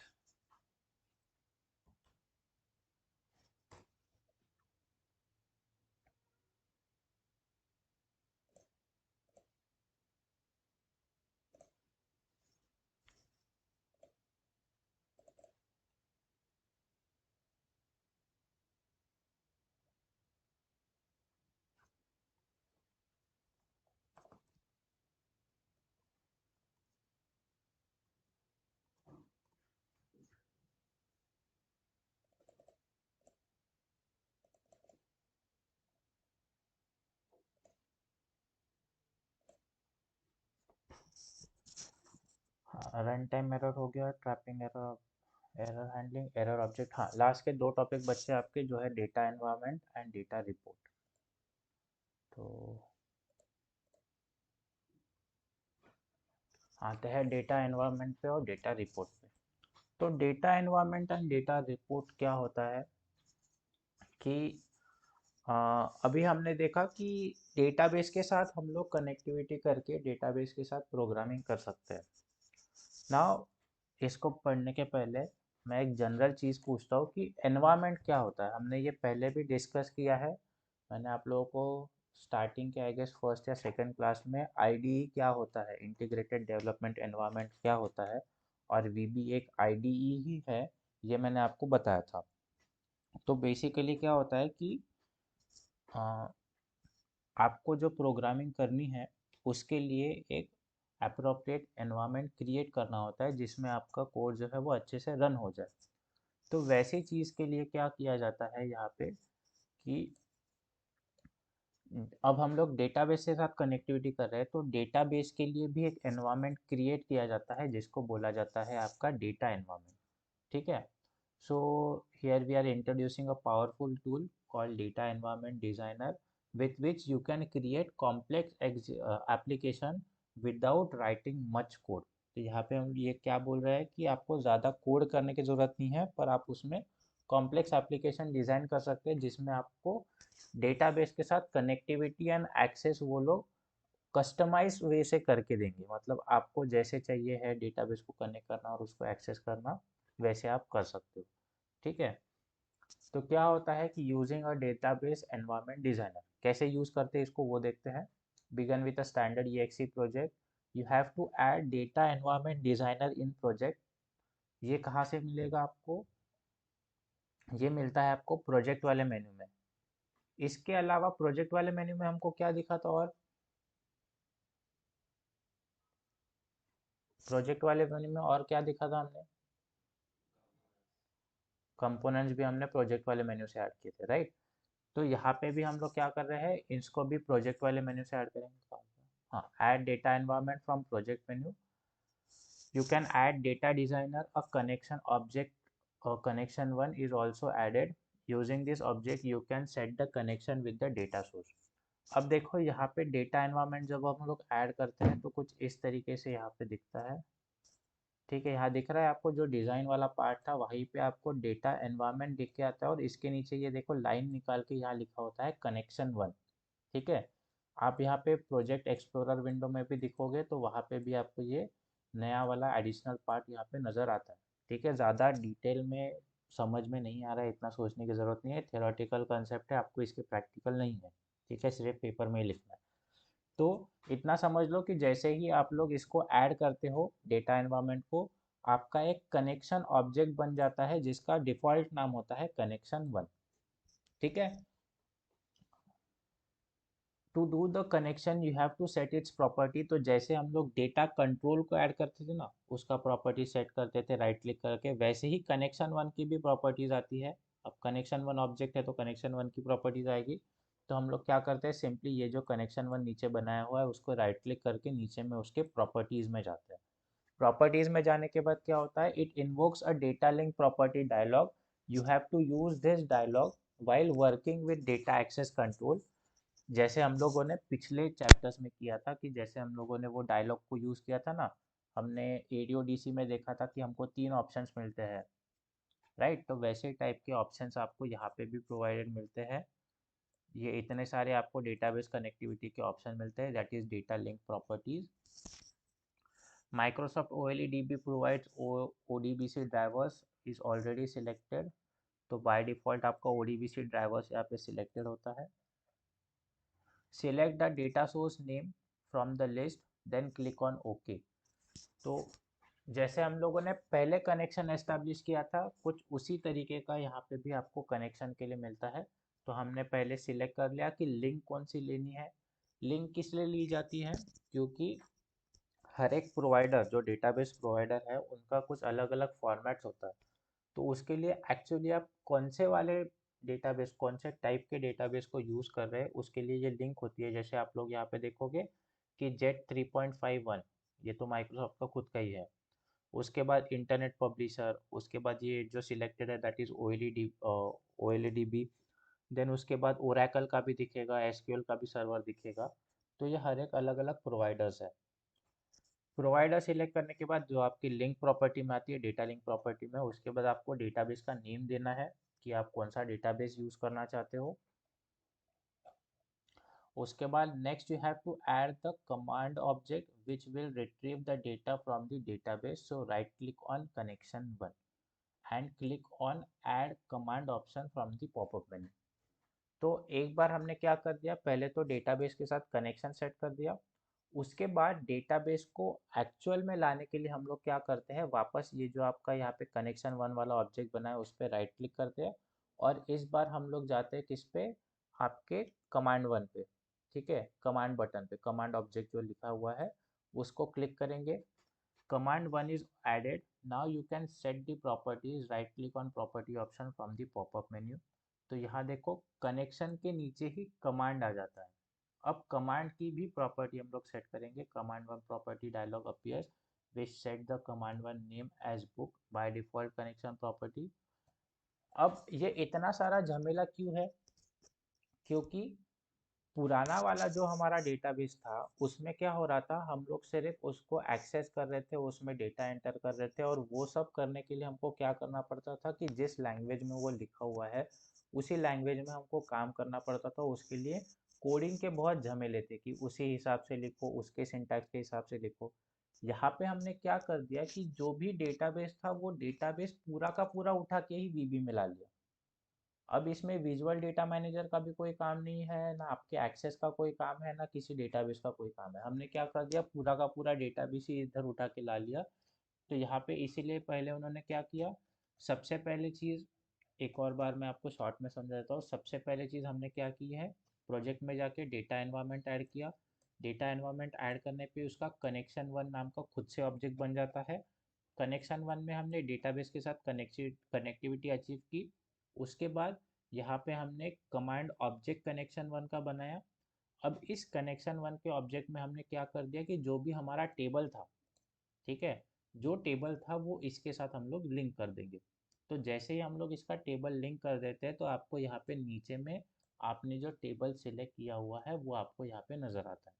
Run time error हो गया, trapping error, error handling, error object. हाँ, लास्ट के दो टॉपिक बच्चे आपके जो है data environment and data report. तो आते हैं डेटा एनवायरनमेंट पे और डेटा रिपोर्ट पे। तो data environment and data report क्या होता है कि अ, अभी हमने देखा कि डेटाबेस के साथ हम लोग कनेक्टिविटी करके डेटाबेस के साथ प्रोग्रामिंग कर सकते हैं। नाउ इसको पढ़ने के पहले मैं एक जनरल चीज़ पूछता हूँ कि एनवायरनमेंट क्या होता है। हमने ये पहले भी डिस्कस किया है, मैंने आप लोगों को स्टार्टिंग के आई गेस फर्स्ट या सेकंड क्लास में आईडीई क्या होता है, इंटीग्रेटेड डेवलपमेंट एनवायरनमेंट क्या होता है, और वीबी एक आईडीई ही है, ये मैंने आपको बताया था। तो बेसिकली क्या होता है कि आपको जो प्रोग्रामिंग करनी है उसके लिए एक अप्रोप्रिएट एनवायरनमेंट क्रिएट करना होता है जिसमें आपका कोड जो है वो अच्छे से रन हो जाए। तो वैसी चीज़ के लिए क्या किया जाता है यहाँ पे कि अब हम लोग डेटाबेस के साथ कनेक्टिविटी कर रहे हैं, तो डेटाबेस के लिए भी एक एनवायरनमेंट क्रिएट किया जाता है जिसको बोला जाता है आपका डेटा एनवायरनमेंट। ठीक है। So here we are introducing a powerful tool called Data Environment Designer, with which you can create complex application without writing much code। तो यहाँ पे हम ये क्या बोल रहे हैं कि आपको ज़्यादा कोड करने की ज़रूरत नहीं है, पर आप उसमें कॉम्प्लेक्स एप्लीकेशन डिज़ाइन कर सकते हैं जिसमें आपको डेटाबेस के साथ कनेक्टिविटी एंड एक्सेस वो लोग कस्टमाइज वे से करके देंगे। मतलब आपको जैसे चाहिए है डेटाबेस को कनेक्ट करना और उसको एक्सेस करना, वैसे आप कर सकते हो। ठीक है। तो क्या होता है कि using a database environment designer कैसे यूज करते हैं इसको वो देखते हैं। Begin with a standard EXE project, you have to add data environment designer in project. ये कहाँ से मिलेगा आपको, ये मिलता है आपको प्रोजेक्ट वाले मेन्यू में। इसके अलावा प्रोजेक्ट वाले मेन्यू में हमको क्या दिखा था, और प्रोजेक्ट वाले मेन्यू में और क्या दिखा था हमने, कंपोनेंट्स भी हमने प्रोजेक्ट वाले मेन्यू से ऐड किए थे, राइट। तो यहाँ पे भी हम लोग क्या कर रहे हैं, इसको भी प्रोजेक्ट वाले मेन्यू से ऐड करेंगे। हाँ, add data environment from project menu, you can add data designer a connection object, or connection one is also added। using this object you can set the connection with the data source। अब देखो यहाँ पे data environment जब हम लोग add करते हैं तो कुछ इस तरीके से यहाँ पे दिखता है। ठीक है, यहाँ दिख रहा है आपको जो डिज़ाइन वाला पार्ट था वहीं पे आपको डेटा एनवायरनमेंट दिख के आता है, और इसके नीचे ये देखो लाइन निकाल के यहाँ लिखा होता है कनेक्शन वन। ठीक है। आप यहाँ पे प्रोजेक्ट एक्सप्लोरर विंडो में भी दिखोगे तो वहाँ पे भी आपको ये नया वाला एडिशनल पार्ट यहाँ पे नज़र आता है। ठीक है, ज़्यादा डिटेल में समझ में नहीं आ रहा है, इतना सोचने की ज़रूरत नहीं है, थियोरेटिकल कंसेप्ट है, आपको इसके प्रैक्टिकल नहीं है। ठीक है, सिर्फ पेपर में ही लिखना है। तो इतना समझ लो कि जैसे ही आप लोग इसको ऐड करते हो डेटा एनवायरनमेंट को, आपका एक कनेक्शन ऑब्जेक्ट बन जाता है जिसका डिफ़ॉल्ट नाम होता है कनेक्शन वन। ठीक है। To do the connection you have to set its property. तो जैसे हम लोग डेटा कंट्रोल को ऐड करते थे ना, उसका प्रॉपर्टी सेट करते थे राइट क्लिक करके, वैसे ही कनेक्शन वन की भी प्रॉपर्टीज आती है। अब कनेक्शन वन ऑब्जेक्ट है तो कनेक्शन वन की प्रॉपर्टीज आएगी। तो हम लोग क्या करते हैं, सिंपली ये जो कनेक्शन वन नीचे बनाया हुआ है उसको राइट क्लिक करके नीचे में उसके प्रॉपर्टीज में जाते हैं। प्रॉपर्टीज में जाने के बाद क्या होता है, it invokes a data link property dialog. You have to use this dialog while working with data access control। जैसे हम लोगों ने पिछले चैप्टर्स में किया था कि जैसे हम लोगों ने वो डायलॉग को यूज़ किया था ना, हमने ADO/DC में देखा था कि हमको तीन ऑप्शंस मिलते हैं, राइट। तो वैसे टाइप के ऑप्शंस आपको यहाँ पे भी प्रोवाइडेड मिलते हैं। ये इतने सारे आपको डेटाबेस कनेक्टिविटी के ऑप्शन मिलते हैं, that is data link properties. Microsoft OLEDB provides ODBC drivers is already selected. तो बाय डिफ़ॉल्ट आपका ODBC ड्राइवर्स यहाँ पे सिलेक्टेड होता है। select the data source name from the list then click on OK। तो जैसे हम लोगों ने पहले कनेक्शन एस्टेब्लिश किया था कुछ उसी तरीके का यहाँ पे भी आपको कनेक्शन के लिए मिलता है। तो हमने पहले सिलेक्ट कर लिया कि लिंक कौन सी लेनी है। लिंक किस लिए ली जाती है, क्योंकि हर एक प्रोवाइडर जो डेटाबेस प्रोवाइडर है उनका कुछ अलग अलग फॉर्मेट्स होता है। तो उसके लिए एक्चुअली आप कौन से वाले डेटाबेस, कौन से टाइप के डेटाबेस को यूज़ कर रहे हैं उसके लिए ये लिंक होती है। जैसे आप लोग यहाँ पे देखोगे कि जेट 3.51, ये तो माइक्रोसॉफ्ट का खुद का ही है। उसके बाद इंटरनेट पब्लिशर, उसके बाद ये जो सिलेक्टेड है दैट इज OLEDB, देन उसके बाद ओरेकल का भी दिखेगा, एसक्यूएल का भी सर्वर दिखेगा। तो ये हर एक अलग अलग प्रोवाइडर्स है। प्रोवाइडर सिलेक्ट करने के बाद जो आपकी लिंक प्रॉपर्टी में आती है, डेटा लिंक प्रॉपर्टी में, उसके बाद आपको डेटाबेस का नेम देना है कि आप कौन सा डेटाबेस यूज करना चाहते हो। उसके बाद next you have to add the command object which will retrieve the data from the database. So right click on connection one and click on add command option from the popup menu. तो एक बार हमने क्या कर दिया, पहले तो database के साथ कनेक्शन सेट कर दिया। उसके बाद डेटाबेस को एक्चुअल में लाने के लिए हम लोग क्या करते हैं, वापस ये जो आपका यहाँ पे कनेक्शन वन वाला ऑब्जेक्ट बना है उस पर राइट क्लिक करते हैं, और इस बार हम लोग जाते हैं किस पे, आपके कमांड वन पे। ठीक है, कमांड बटन पे, कमांड ऑब्जेक्ट जो लिखा हुआ है उसको क्लिक करेंगे। Command one is added. Now you can set the properties, right click on property option from the popup menu. तो यहाँ देखो कनेक्शन के नीचे ही कमांड आ जाता है। अब कमांड की भी प्रॉपर्टी हम लोग सेट करेंगे। Command one property dialog appears which set the command one name as book by default connection property. अब ये इतना सारा झमेला क्यों है, क्योंकि पुराना वाला जो हमारा डेटाबेस था उसमें क्या हो रहा था, हम लोग सिर्फ उसको एक्सेस कर रहे थे, उसमें डेटा एंटर कर रहे थे, और वो सब करने के लिए हमको क्या करना पड़ता था कि जिस लैंग्वेज में वो लिखा हुआ है उसी लैंग्वेज में हमको काम करना पड़ता था। उसके लिए कोडिंग के बहुत झमेले थे कि उसी हिसाब से लिखो, उसके सिंटैक्स के हिसाब से लिखो। यहाँ पे हमने क्या कर दिया कि जो भी डेटाबेस था वो डेटाबेस पूरा का पूरा उठा के ही वीबी में ला लिया। अब इसमें विजुअल डेटा मैनेजर का भी कोई काम नहीं है, ना आपके एक्सेस का कोई काम है, ना किसी डेटाबेस का कोई काम है। हमने क्या कर दिया, पूरा का पूरा डेटाबेस ही इधर उठा के ला लिया। तो यहाँ पे इसीलिए पहले उन्होंने क्या किया, सबसे पहले चीज़, एक और बार मैं आपको शॉर्ट में समझाता हूँ। सबसे पहले चीज़ हमने क्या की है, प्रोजेक्ट में जाके डेटा एनवायरनमेंट ऐड किया। डेटा एनवायरनमेंट ऐड करने पे उसका कनेक्शन वन नाम का खुद से ऑब्जेक्ट बन जाता है। कनेक्शन वन में हमने डेटाबेस के साथ कनेक्टिविटी अचीव की। उसके बाद यहाँ पे हमने कमांड ऑब्जेक्ट कनेक्शन वन का बनाया। अब इस कनेक्शन वन के ऑब्जेक्ट में हमने क्या कर दिया कि जो भी हमारा टेबल था, ठीक है, जो टेबल था वो इसके साथ हम लोग लिंक कर देंगे। तो जैसे ही हम लोग इसका टेबल लिंक कर देते हैं तो आपको यहाँ पे नीचे में आपने जो टेबल सिलेक्ट किया हुआ है वो आपको यहाँ पे नज़र आता है।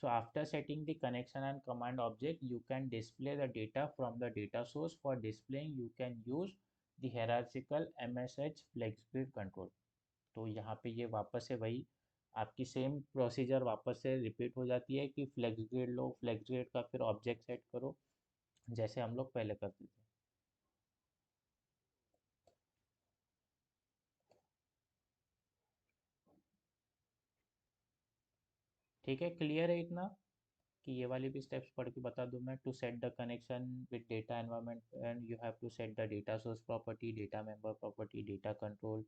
So after setting the connection and command object, you can display the data from the data source. For displaying, you can use the hierarchical MSH FlexGrid control. तो यहाँ पे ये वापस से वही आपकी सेम प्रोसीजर वापस से रिपीट हो जाती है कि फ्लेक्स ग्रिड लो, फ्लेक्स ग्रिड का फिर ऑब्जेक्ट सेट करो, जैसे हम लोग पहले करते थे। ठीक है, क्लियर है इतना कि ये वाली भी स्टेप्स पढ़ के बता दूं मैं। To set the connection with data environment and you have to set the data source property, data member property, data control.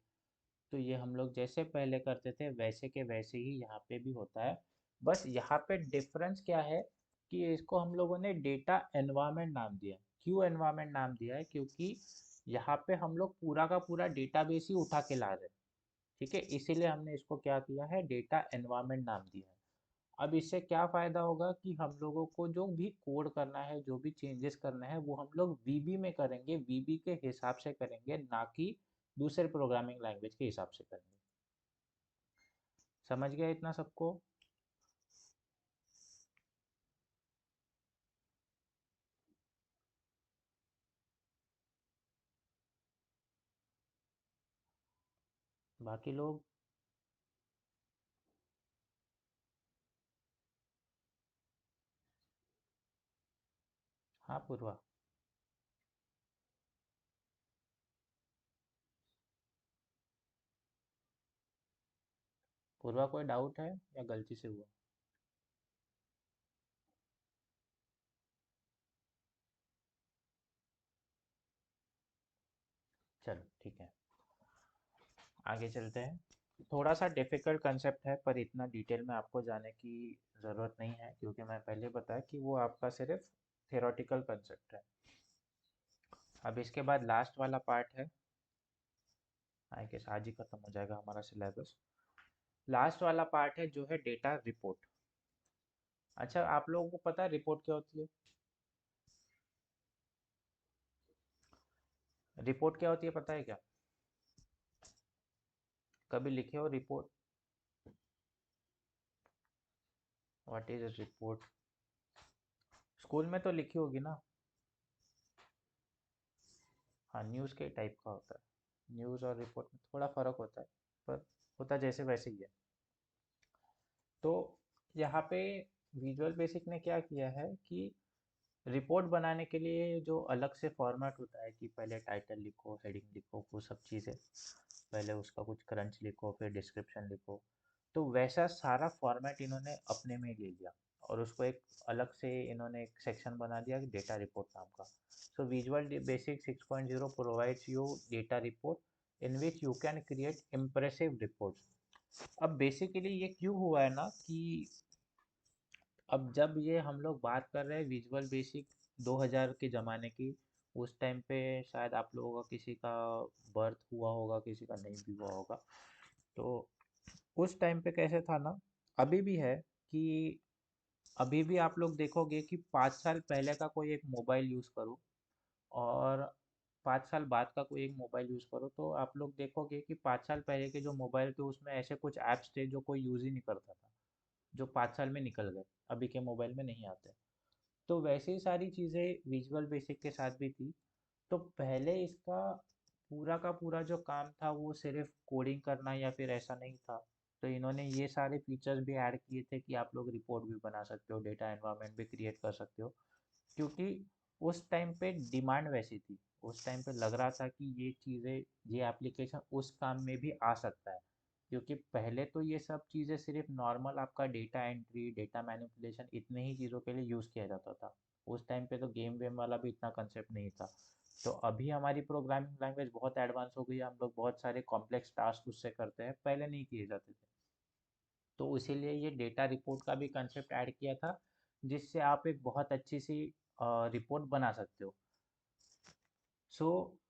तो ये हम लोग जैसे पहले करते थे वैसे के वैसे ही यहाँ पे भी होता है। बस यहाँ पे डिफरेंस क्या है कि इसको हम लोगों ने डेटा एनवायरनमेंट नाम दिया। क्यों एनवायरनमेंट नाम दिया है, क्योंकि यहाँ पे हम लोग पूरा का पूरा डेटाबेस ही उठा के ला रहे हैं। ठीक है, इसीलिए हमने इसको क्या किया है, डेटा एनवायरनमेंट नाम दिया है। अब इससे क्या फ़ायदा होगा कि हम लोगों को जो भी कोड करना है, जो भी चेंजेस करना है, वो हम लोग वीबी में करेंगे, वीबी के हिसाब से करेंगे, ना कि दूसरे प्रोग्रामिंग लैंग्वेज के हिसाब से करेंगे। समझ गया इतना सबको? बाकी लोग? हाँ पूर्वा। पूर्वा कोई डाउट है या गलती से हुआ? चलो ठीक है, आगे चलते हैं। थोड़ा सा डिफिकल्ट कंसेप्ट है पर इतना डिटेल में आपको जाने की ज़रूरत नहीं है, क्योंकि मैं पहले बताया कि वो आपका सिर्फ थियोरेटिकल कंसेप्ट है। अब इसके बाद लास्ट वाला पार्ट है, आई गेस आज ही खत्म हो जाएगा हमारा सिलेबस। लास्ट वाला पार्ट है जो है डेटा रिपोर्ट। अच्छा, आप लोगों को पता है रिपोर्ट क्या होती है? रिपोर्ट क्या होती है पता है क्या? कभी लिखे हो report? What is report? School में तो लिखी होगी ना। हाँ, न्यूज़ के टाइप का होता है। न्यूज़ और रिपोर्ट में थोड़ा फ़र्क होता है, पर होता जैसे वैसे ही है। तो यहाँ पे विजुअल बेसिक ने क्या किया है कि रिपोर्ट बनाने के लिए जो अलग से फॉर्मेट होता है कि पहले टाइटल लिखो, हेडिंग लिखो, वो सब चीज़ें, पहले उसका कुछ क्रंच लिखो, फिर डिस्क्रिप्शन लिखो, तो वैसा सारा फॉर्मेट इन्होंने अपने में ले लिया और उसको एक अलग से इन्होंने एक सेक्शन बना दिया कि डेटा रिपोर्ट नाम का। So visual basic 6.0 provides you data report in which you can create impressive reports. अब बेसिकली ये क्यों हुआ है ना कि अब जब ये हम लोग बात कर रहे हैं विजुअल बेसिक 2000 के ज़माने की, उस टाइम पे शायद आप लोगों का किसी का बर्थ हुआ होगा, किसी का नहीं भी हुआ होगा। तो उस टाइम पे कैसे था ना, अभी भी है कि अभी भी आप लोग देखोगे कि 5 साल पहले का कोई एक मोबाइल यूज़ करो और 5 साल बाद का कोई एक मोबाइल यूज़ करो, तो आप लोग देखोगे कि 5 साल पहले के जो मोबाइल थे उसमें ऐसे कुछ ऐप्स थे जो कोई यूज़ ही नहीं करता था, जो 5 साल में निकल गए, अभी के मोबाइल में नहीं आते। तो वैसे ही सारी चीज़ें विजुअल बेसिक के साथ भी थी। तो पहले इसका पूरा का पूरा जो काम था वो सिर्फ कोडिंग करना या फिर ऐसा नहीं था। तो इन्होंने ये सारे फीचर्स भी ऐड किए थे कि आप लोग रिपोर्ट भी बना सकते हो, डेटा एनवायरनमेंट भी क्रिएट कर सकते हो, क्योंकि उस टाइम पे डिमांड वैसी थी। उस टाइम पे लग रहा था कि ये चीज़ें, ये एप्लीकेशन उस काम में भी आ सकता है, क्योंकि पहले तो ये सब चीज़ें सिर्फ नॉर्मल आपका डेटा एंट्री, डेटा मैनिपुलेशन, इतने ही चीज़ों के लिए यूज़ किया जाता था। उस टाइम पे तो गेम वेम वाला भी इतना कंसेप्ट नहीं था। तो अभी हमारी प्रोग्रामिंग लैंग्वेज बहुत एडवांस हो गई है, हम लोग बहुत सारे कॉम्प्लेक्स टास्क उससे करते हैं, पहले नहीं किए जाते थे। तो इसीलिए ये डेटा रिपोर्ट का भी कंसेप्ट ऐड किया था, जिससे आप एक बहुत अच्छी सी रिपोर्ट बना सकते हो। So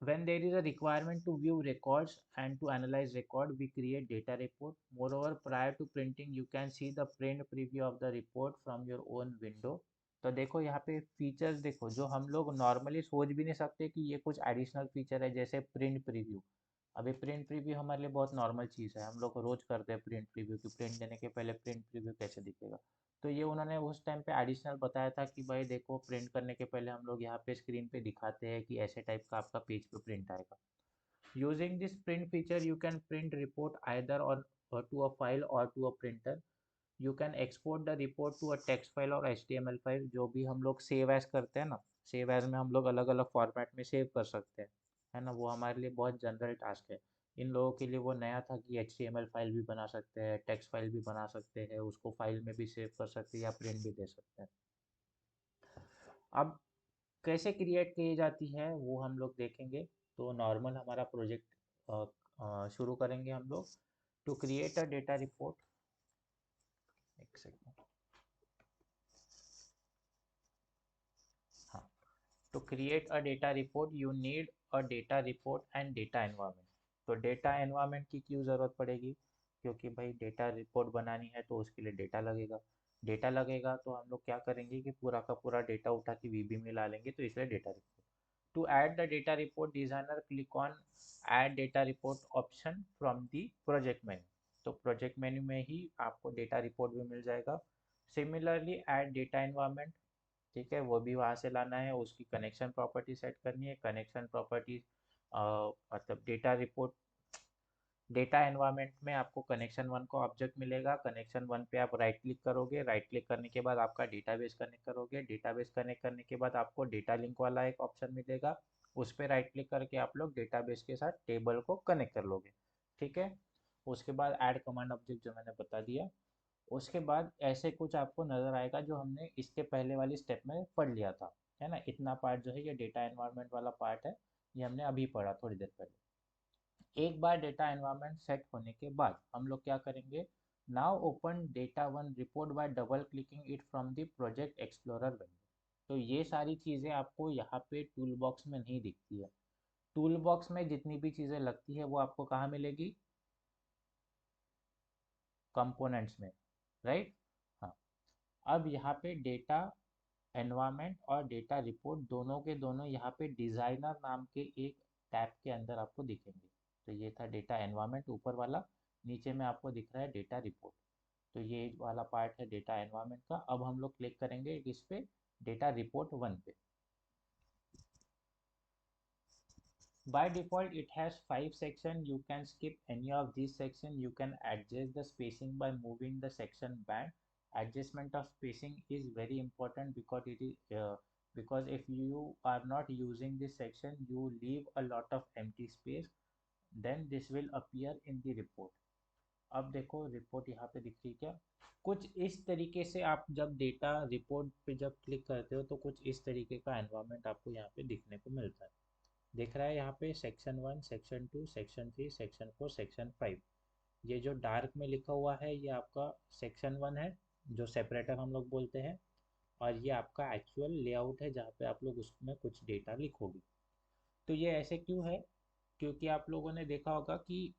when there is a requirement to view records and to analyze record, we create data report. Moreover, prior to printing, you can see the print preview of the report from your own window. तो देखो यहाँ पे features देखो जो हम लोग normally सोच भी नहीं सकते कि ये कुछ एडिशनल फीचर है, जैसे प्रिंट प्रीव्यू। अभी प्रिंट प्रीव्यू हमारे लिए बहुत नॉर्मल चीज़ है, हम लोग रोज करते हैं प्रिंट प्रीव्यू की, प्रिंट देने के पहले प्रिंट प्रीव्यू कैसे दिखेगा। तो ये उन्होंने उस टाइम पे एडिशनल बताया था कि भाई देखो प्रिंट करने के पहले हम लोग यहाँ पे स्क्रीन पे दिखाते हैं कि ऐसे टाइप का आपका पेज पे प्रिंट आएगा। Using this print feature you can print report either on to a file or to a printer. You can export the report to a text file or HTML file, जो भी हम लोग save as करते हैं ना, save as में हम लोग अलग अलग फॉर्मेट में सेव कर सकते हैं, है ना, वो हमारे लिए बहुत जनरल टास्क है। इन लोगों के लिए वो नया था कि HTML फाइल भी बना सकते हैं, टेक्स्ट फाइल भी बना सकते हैं, उसको फाइल में भी सेव कर सकते हैं या प्रिंट भी दे सकते हैं। अब कैसे क्रिएट की जाती है वो हम लोग देखेंगे। तो नॉर्मल हमारा प्रोजेक्ट शुरू करेंगे हम लोग। To create a data report, एक सेकेंड, हाँ, to create a data report you need a data report and data environment। तो डेटा एनवायरनमेंट की क्यों ज़रूरत पड़ेगी? क्योंकि भाई डेटा रिपोर्ट बनानी है तो उसके लिए डेटा लगेगा। डेटा लगेगा तो हम लोग क्या करेंगे कि पूरा का पूरा डेटा उठा के VB में ला लेंगे, तो इसलिए data report. To add the data report designer click on add data report option from the project menu. तो प्रोजेक्ट मेन्यू में ही आपको डेटा रिपोर्ट भी मिल जाएगा। सिमिलरली ऐड डेटा एनवायरनमेंट, ठीक है, वो भी वहाँ से लाना है, उसकी कनेक्शन प्रॉपर्टी सेट करनी है। कनेक्शन प्रॉपर्टी मतलब डेटा रिपोर्ट, डेटा एनवायरनमेंट में आपको कनेक्शन 1 का ऑब्जेक्ट मिलेगा। कनेक्शन 1 पे आप राइट क्लिक करोगे, राइट क्लिक करने के बाद आपका डेटाबेस कनेक्ट करोगे, डेटाबेस कनेक्ट करने के बाद आपको डेटा लिंक वाला एक ऑप्शन मिलेगा, उस पर राइट क्लिक करके आप लोग डेटाबेस के साथ टेबल को कनेक्ट कर लोगे, ठीक है। उसके बाद ऐड कमांड ऑब्जेक्ट जो मैंने बता दिया। उसके बाद ऐसे कुछ आपको नज़र आएगा जो हमने इसके पहले वाली स्टेप में पढ़ लिया था, है ना। इतना पार्ट जो है ये डेटा एनवायरनमेंट वाला पार्ट है, ये हमने अभी पढ़ा थोड़ी देर पहले। एक बार डेटा एनवायरनमेंट सेट होने के बाद हम लोग क्या करेंगे, now open data 1 report by double clicking it from the project explorer window. तो ये सारी चीज़ें आपको यहाँ पे टूल बॉक्स में नहीं दिखती है। टूल बॉक्स में जितनी भी चीज़ें लगती है वो आपको कहाँ मिलेगी? कंपोनेंट्स में, राइट। हाँ, अब यहाँ पे डेटा एनवायरनमेंट और डेटा रिपोर्ट दोनों के दोनों यहाँ पे डिज़ाइनर नाम के एक टैब के अंदर आपको दिखेंगे। तो ये था डेटा एनवायरनमेंट ऊपर वाला, नीचे में आपको दिख रहा है डेटा रिपोर्ट। तो ये वाला पार्ट है डेटा एनवायरनमेंट का। अब हम लोग क्लिक करेंगे इस पे, डेटा रिपोर्ट 1 पे। By default, it has 5 sections. You can skip any of these sections. You can adjust the spacing by moving the section band. Adjustment of spacing is very important because it is because if you are not using this section, you leave a lot of empty space. Then this will appear in the report. अब देखो report यहाँ पे दिख रही है क्या? कुछ इस तरीके से आप जब डेटा रिपोर्ट पे जब क्लिक करते हो तो कुछ इस तरीके का एनवायरनमेंट आपको यहाँ पे दिखने को मिलता है। दिख रहा है यहाँ पे section 1, section 2, section 3, section 4, section 5। ये जो डार्क में लिखा हुआ है ये आपका सेक्शन 1 है, जो सेपरेटर हम लोग बोलते हैं। और ये आपका एक्चुअल लेआउट है जहाँ पे आप लोग उसमें कुछ डेटा लिखोगे। तो ये ऐसे क्यों है? क्योंकि आप लोगों ने देखा होगा कि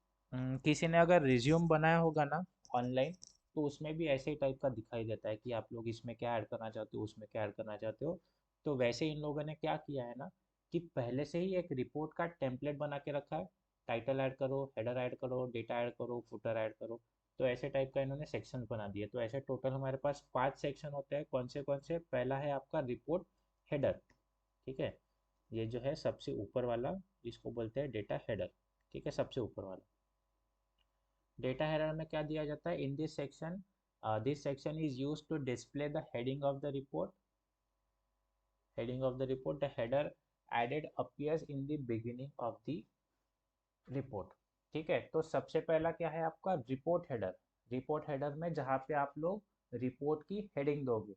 किसी ने अगर रिज्यूम बनाया होगा ना ऑनलाइन, तो उसमें भी ऐसे ही टाइप का दिखाई देता है कि आप लोग इसमें क्या ऐड करना चाहते हो, उसमें क्या ऐड करना चाहते हो। तो वैसे इन लोगों ने क्या किया है ना, कि पहले से ही एक रिपोर्ट का टेम्पलेट बना के रखा है। टाइटल ऐड करो, हेडर ऐड करो, डेटा ऐड करो, फुटर ऐड करो। तो ऐसे टाइप का इन्होंने सेक्शन बना दिए। तो ऐसे टोटल हमारे पास 5 सेक्शन होते हैं। कौन से? पहला है आपका रिपोर्ट हेडर। ठीक है, ये जो है सबसे ऊपर वाला, इसको बोलते हैं डेटा हेडर। ठीक है, सबसे ऊपर वाला डेटा हेडर में क्या दिया जाता है? In this section is use to display the heading of the report. Heading of the report, the header added appears in the beginning of the report. ठीक है, तो सबसे पहला क्या है आपका? Report header. रिपोर्ट हेडर में जहाँ पे आप लोग रिपोर्ट की हेडिंग दोगे,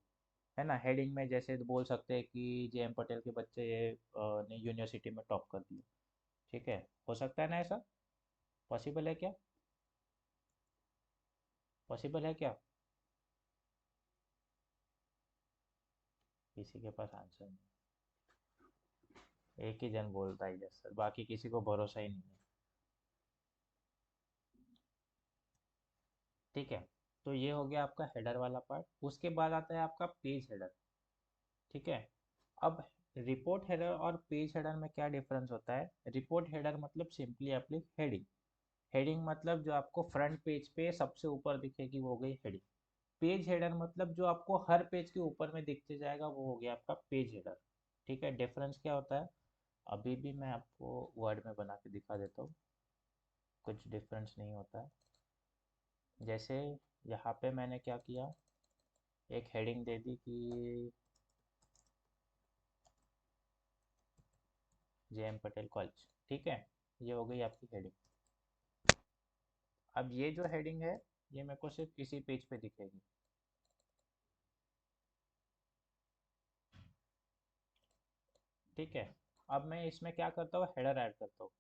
है ना। हेडिंग में जैसे बोल सकते हैं कि जे एम पटेल के बच्चे ये ने यूनिवर्सिटी में टॉप कर दिया। ठीक है, हो सकता है ना ऐसा? पॉसिबल है क्या? पॉसिबल है क्या? किसी के पास आंसर नहीं? एक ही जन बोलता है यस सर, बाकी किसी को भरोसा ही नहीं है। ठीक है, तो ये हो गया आपका हेडर वाला पार्ट। उसके बाद आता है आपका पेज हेडर। ठीक है, अब रिपोर्ट हेडर और पेज हेडर में क्या डिफरेंस होता है? रिपोर्ट हेडर मतलब सिंपली आपकी हेडिंग। हेडिंग मतलब जो आपको फ्रंट पेज पे सबसे ऊपर दिखेगी वो हो गई हेडिंग। पेज हेडर मतलब जो आपको हर पेज के ऊपर में दिखते जाएगा वो हो गया आपका पेज हेडर। ठीक है, डिफरेंस क्या होता है? अभी भी मैं आपको वर्ड में बना के दिखा देता हूँ। कुछ डिफरेंस नहीं होता है। जैसे यहाँ पे मैंने क्या किया, एक हेडिंग दे दी कि जे एम पटेल कॉलेज। ठीक है, ये हो गई आपकी हेडिंग। अब ये जो हेडिंग है ये मेरे को सिर्फ इसी पेज पे दिखेगी। ठीक है, अब मैं इसमें क्या करता हूँ? हेडर ऐड करता हूँ।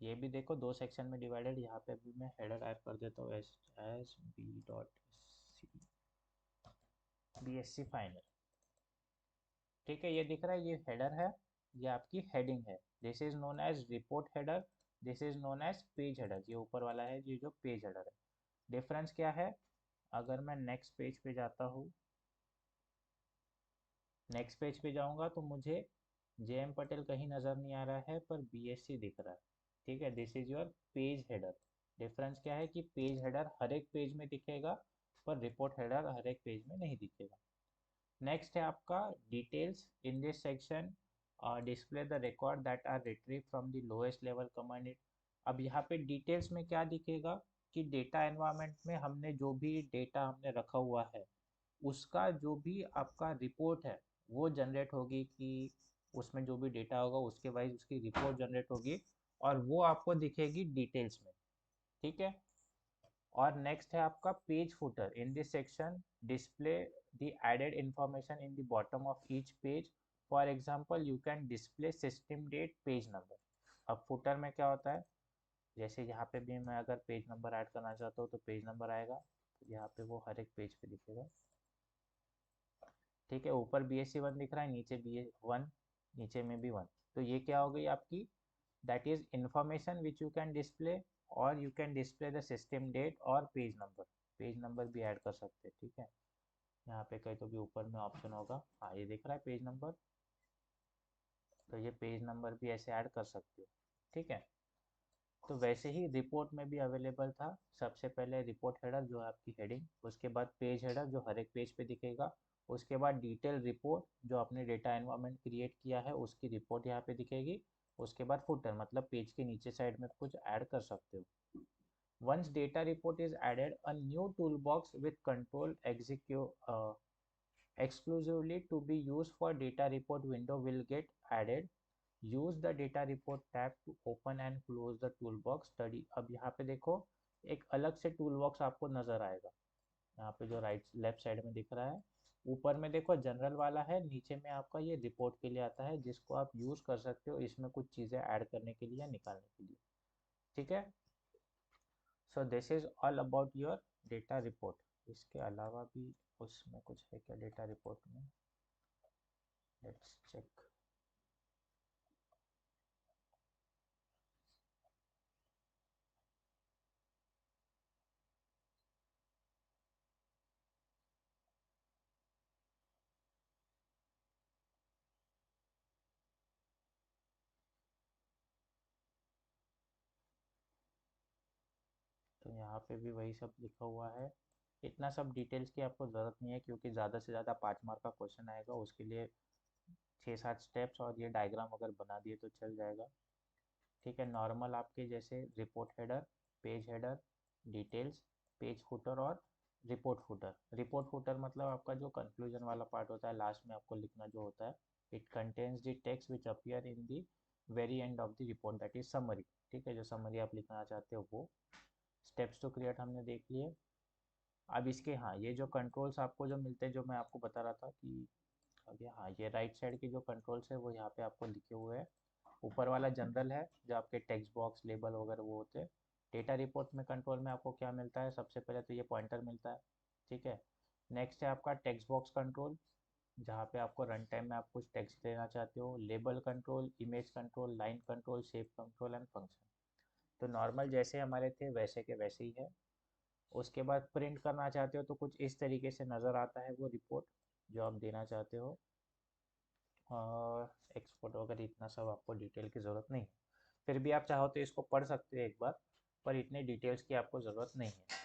ये भी देखो 2 सेक्शन में डिवाइडेड। यहाँ पे भी मैं हेडर ऐड कर देता हूँ, S S B dot C B S C final. ठीक है, ये दिख रहा है, ये हेडर है, ये आपकी हेडिंग है। This is known as report header, this is known as page header. ये ऊपर वाला है, ये जो पेज हेडर है। डिफरेंस क्या है? अगर मैं नेक्स्ट पेज पे जाता हूँ, नेक्स्ट पेज पे जाऊंगा तो मुझे जे एम पटेल कहीं नज़र नहीं आ रहा है, पर बी एस सी दिख रहा है। ठीक है, this is your page header. Difference क्या है कि पेज हेडर हर एक पेज में दिखेगा, पर रिपोर्ट हेडर हर एक पेज में नहीं दिखेगा। नेक्स्ट है आपका details. In this section display the record that are retrieve from the lowest level command it. अब यहाँ पे डिटेल्स में क्या दिखेगा कि डेटा एनवायरनमेंट में हमने जो भी डेटा हमने रखा हुआ है उसका जो भी आपका रिपोर्ट है वो जनरेट होगी, कि उसमें जो भी डेटा होगा उसके वाइज उसकी रिपोर्ट जनरेट होगी, और वो आपको दिखेगी डिटेल्स में। ठीक है, और नेक्स्ट है आपका page footer. In this section display the added information in the bottom of each page. For example you can display system date, page number. अब फुटर में क्या होता है? जैसे यहाँ पे भी मैं अगर पेज नंबर ऐड करना चाहता हूँ तो पेज नंबर आएगा, यहाँ पे वो हर एक पेज पे दिखेगा। ठीक है, ऊपर बी एस सी वन दिख रहा है, नीचे बी ए वन, नीचे में भी वन। तो ये क्या हो गई आपकी? That is information which you can display, और you can display the system date और पेज नंबर। पेज नंबर भी ऐड कर सकते हैं। ठीक है, यहाँ पे कहीं तो भी ऊपर में ऑप्शन होगा, हाँ ये दिख रहा है पेज नंबर। तो ये पेज नंबर भी ऐसे ऐड कर सकते हो। ठीक है। तो वैसे ही रिपोर्ट में भी अवेलेबल था। सबसे पहले रिपोर्ट हेडर जो है आपकी हेडिंग, उसके बाद पेज हेडर जो हर एक पेज पे दिखेगा, उसके बाद डिटेल रिपोर्ट जो आपने डेटा एनवायरनमेंट क्रिएट किया है उसकी रिपोर्ट यहाँ पे दिखेगी। उसके बाद फुटर मतलब पेज के नीचे साइड में कुछ ऐड कर सकते हो। Once data report is added, a new toolbox with control execute exclusively to be used for data report window will get added. Use the data report tab to open and close the toolbox study। अब यहाँ पे देखो एक अलग से toolbox आपको नजर आएगा, यहाँ पे जो राइट लेफ्ट साइड में दिख रहा है। ऊपर में देखो जनरल वाला है, नीचे में आपका ये रिपोर्ट के लिए आता है जिसको आप यूज कर सकते हो इसमें कुछ चीजें ऐड करने के लिए या निकालने के लिए। ठीक है। So this is all about your data report. इसके अलावा भी उसमें कुछ है क्या डेटा रिपोर्ट में? Let's check. तो यहाँ पे भी वही सब लिखा हुआ है। इतना सब डिटेल्स की आपको ज़रूरत नहीं है क्योंकि ज़्यादा से ज़्यादा 5 मार्क का क्वेश्चन आएगा, उसके लिए 6-7 स्टेप्स और ये डायग्राम अगर बना दिए तो चल जाएगा। ठीक है। नॉर्मल आपके जैसे report header, page header, details, page footer और रिपोर्ट फुटर। रिपोर्ट फुटर मतलब आपका जो कंक्लूजन वाला पार्ट होता है, लास्ट में आपको लिखना जो होता है। It contains the text which appear in the very end of the report, that is summary. ठीक है, जो समरी आप लिखना चाहते हो वो। स्टेप्स टू क्रिएट हमने देख लिए। अब इसके हाँ ये जो कंट्रोल्स आपको जो मिलते हैं, जो मैं आपको बता रहा था कि अब ये हाँ ये राइट साइड के जो कंट्रोल्स है वो यहाँ पे आपको लिखे हुए हैं। ऊपर वाला जनरल है जो आपके टेक्स्ट बॉक्स लेबल वगैरह वो होते हैं। डेटा रिपोर्ट में कंट्रोल में आपको क्या मिलता है? सबसे पहले तो ये पॉइंटर मिलता है। ठीक है। नेक्स्ट है आपका टेक्स्ट बॉक्स कंट्रोल, जहाँ पे आपको रन टाइम में आप कुछ टेक्स्ट देना चाहते हो। Label control, image control, line control, shape control and function. तो नॉर्मल जैसे हमारे थे वैसे के वैसे ही है। उसके बाद प्रिंट करना चाहते हो तो कुछ इस तरीके से नज़र आता है वो रिपोर्ट जो आप देना चाहते हो। और एक्सपोर्ट वगैरह इतना सब आपको डिटेल की ज़रूरत नहीं है। फिर भी आप चाहो तो इसको पढ़ सकते हो एक बार, पर इतने डिटेल्स की आपको ज़रूरत नहीं है।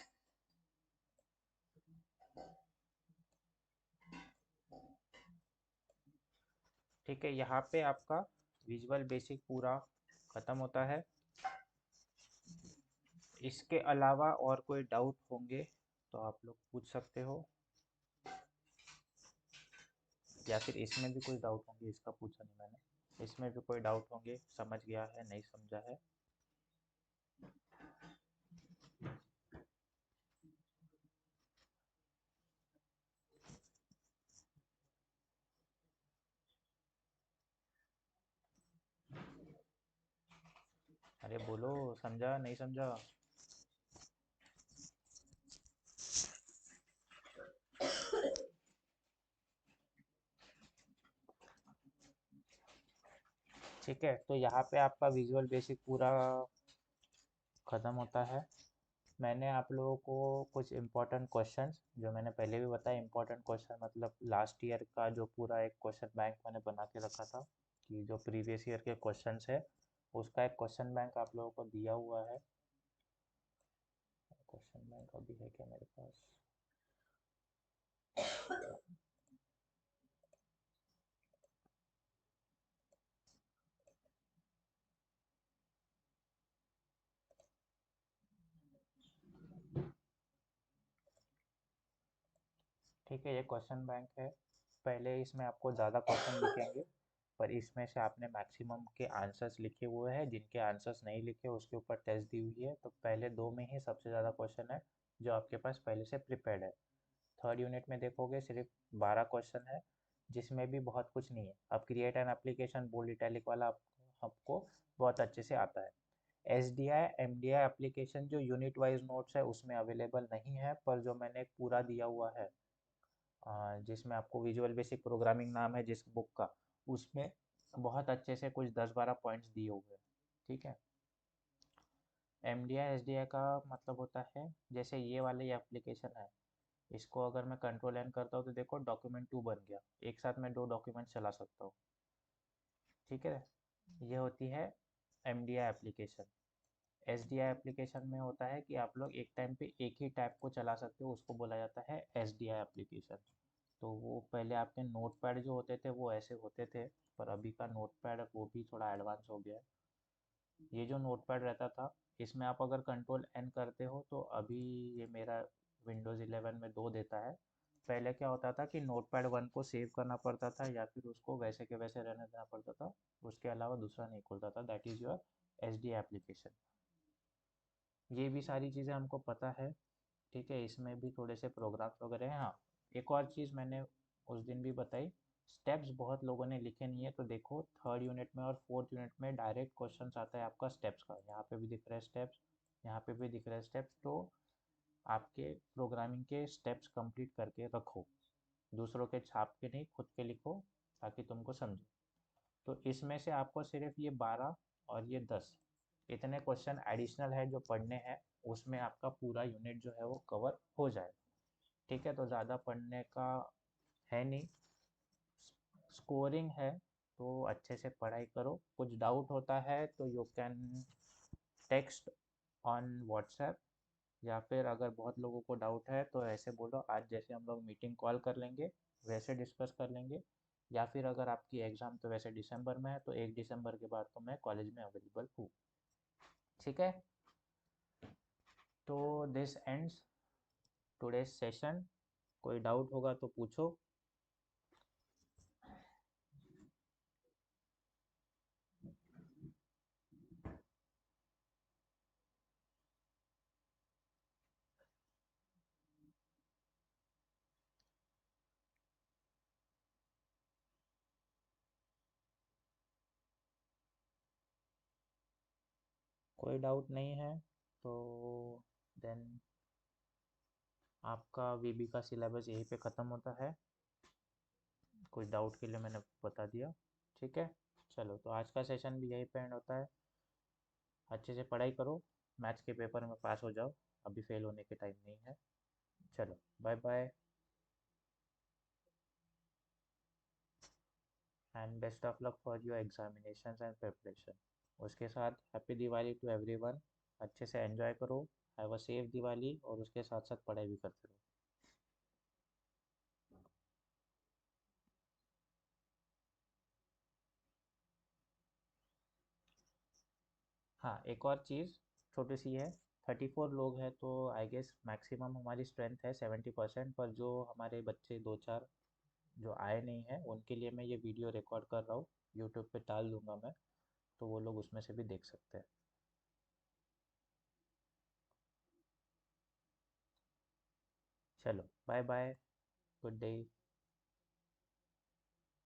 ठीक है। यहाँ पे आपका विजुअल बेसिक पूरा ख़त्म होता है। इसके अलावा और कोई डाउट होंगे तो आप लोग पूछ सकते हो, या फिर इसमें भी कोई डाउट होंगे, इसका पूछा नहीं मैंने, इसमें भी कोई डाउट होंगे, समझ गया है नहीं समझा है? अरे बोलो, समझा नहीं समझा? ठीक है। तो यहाँ पे आपका विजुअल बेसिक पूरा ख़त्म होता है। मैंने आप लोगों को कुछ इम्पोर्टेंट क्वेश्चंस, जो मैंने पहले भी बताया, इम्पोर्टेंट क्वेश्चन मतलब लास्ट ईयर का जो पूरा एक क्वेश्चन बैंक मैंने बना के रखा था कि जो प्रीवियस ईयर के क्वेश्चंस है उसका एक क्वेश्चन बैंक आप लोगों को दिया हुआ है। क्वेश्चन बैंक अभी है क्या मेरे पास? ठीक है, ये क्वेश्चन बैंक है। पहले इसमें आपको ज़्यादा क्वेश्चन लिखेंगे, पर इसमें से आपने मैक्सिमम के आंसर्स लिखे हुए हैं। जिनके आंसर्स नहीं लिखे उसके ऊपर टेस्ट दी हुई है। तो पहले दो में ही सबसे ज़्यादा क्वेश्चन है जो आपके पास पहले से प्रिपेयर्ड है। थर्ड यूनिट में देखोगे सिर्फ 12 क्वेश्चन है, जिसमें भी बहुत कुछ नहीं है। अब create an application bold italic वाला आपको बहुत अच्छे से आता है। S D I M D I application जो यूनिट वाइज नोट्स है उसमें अवेलेबल नहीं है, पर जो मैंने एक पूरा दिया हुआ है जिसमें आपको विजुअल बेसिक प्रोग्रामिंग नाम है जिस बुक का, उसमें बहुत अच्छे से कुछ 10-12 पॉइंट्स दिए हुए हैं। ठीक है। M D I S D I का मतलब होता है जैसे ये वाले एप्लीकेशन है, इसको अगर मैं कंट्रोल एन करता हूँ तो देखो डॉक्यूमेंट 2 बन गया, एक साथ मैं 2 डॉक्यूमेंट चला सकता हूँ। ठीक है। ये होती है M D I application. S D I application में होता है कि आप लोग एक टाइम पे एक ही टैब को चला सकते हो, उसको बोला जाता है एस डी आई एप्लीकेशन। तो वो पहले आपके नोट पैड जो होते थे वो ऐसे होते थे, पर अभी का नोट पैड वो भी थोड़ा एडवांस हो गया है। ये जो नोट पैड रहता था, इसमें आप अगर कंट्रोल एन करते हो तो अभी ये मेरा विंडोज़ 11 में 2 देता है। पहले क्या होता था कि नोट पैड 1 को सेव करना पड़ता था या फिर उसको वैसे के वैसे रहने देना पड़ता था, उसके अलावा दूसरा नहीं खुलता था। That is your S D application. ये भी सारी चीज़ें हमको पता है, ठीक है। इसमें भी थोड़े से प्रोग्राम्स वगैरह हैं। हाँ, एक और चीज़ मैंने उस दिन भी बताई, स्टेप्स बहुत लोगों ने लिखे नहीं है, तो देखो थर्ड यूनिट में और फोर्थ यूनिट में डायरेक्ट क्वेश्चंस आता है आपका स्टेप्स का। यहाँ पे भी दिख रहा है स्टेप्स, यहाँ पे भी दिख रहा है स्टेप्स। तो आपके प्रोग्रामिंग के स्टेप्स कंप्लीट करके रखो, दूसरों के छाप के नहीं, खुद के लिखो, ताकि तुमको समझो। तो इसमें से आपको सिर्फ ये 12 और ये 10 इतने क्वेश्चन एडिशनल है जो पढ़ने हैं, उसमें आपका पूरा यूनिट जो है वो कवर हो जाए, ठीक है। तो ज़्यादा पढ़ने का है नहीं, स्कोरिंग है, तो अच्छे से पढ़ाई करो। कुछ डाउट होता है तो you can text on WhatsApp, या फिर अगर बहुत लोगों को डाउट है तो ऐसे बोलो, आज जैसे हम लोग मीटिंग कॉल कर लेंगे वैसे डिस्कस कर लेंगे। या फिर अगर आपकी एग्ज़ाम तो वैसे दिसंबर में है, तो 1 दिसंबर के बाद तो मैं कॉलेज में अवेलेबल हूँ, ठीक है। तो दिस एंड्स टुडेज सेशन। कोई डाउट होगा तो पूछो। कोई डाउट नहीं है तो देन आपका वीबी का सिलेबस यहीं पे ख़त्म होता है। कुछ डाउट के लिए मैंने बता दिया, ठीक है। चलो, तो आज का सेशन भी यहीं पे एंड होता है। अच्छे से पढ़ाई करो, मैथ्स के पेपर में पास हो जाओ, अभी फेल होने के टाइम नहीं है। चलो, bye bye and best of luck for your examinations and preparation. उसके साथ हैप्पी दिवाली टू एवरीवन। अच्छे से एंजॉय करो, हैव अ सेफ दिवाली, और उसके साथ साथ पढ़ाई भी करते रहो। हाँ, एक और चीज़ छोटी सी है। 34 लोग हैं तो आई गेस मैक्सिमम हमारी स्ट्रेंथ है 70%, पर जो हमारे बच्चे दो चार जो आए नहीं हैं उनके लिए मैं ये वीडियो रिकॉर्ड कर रहा हूँ, यूट्यूब पे डाल दूंगा मैं, तो वो लोग उसमें से भी देख सकते हैं। चलो, बाय बाय, गुड डे।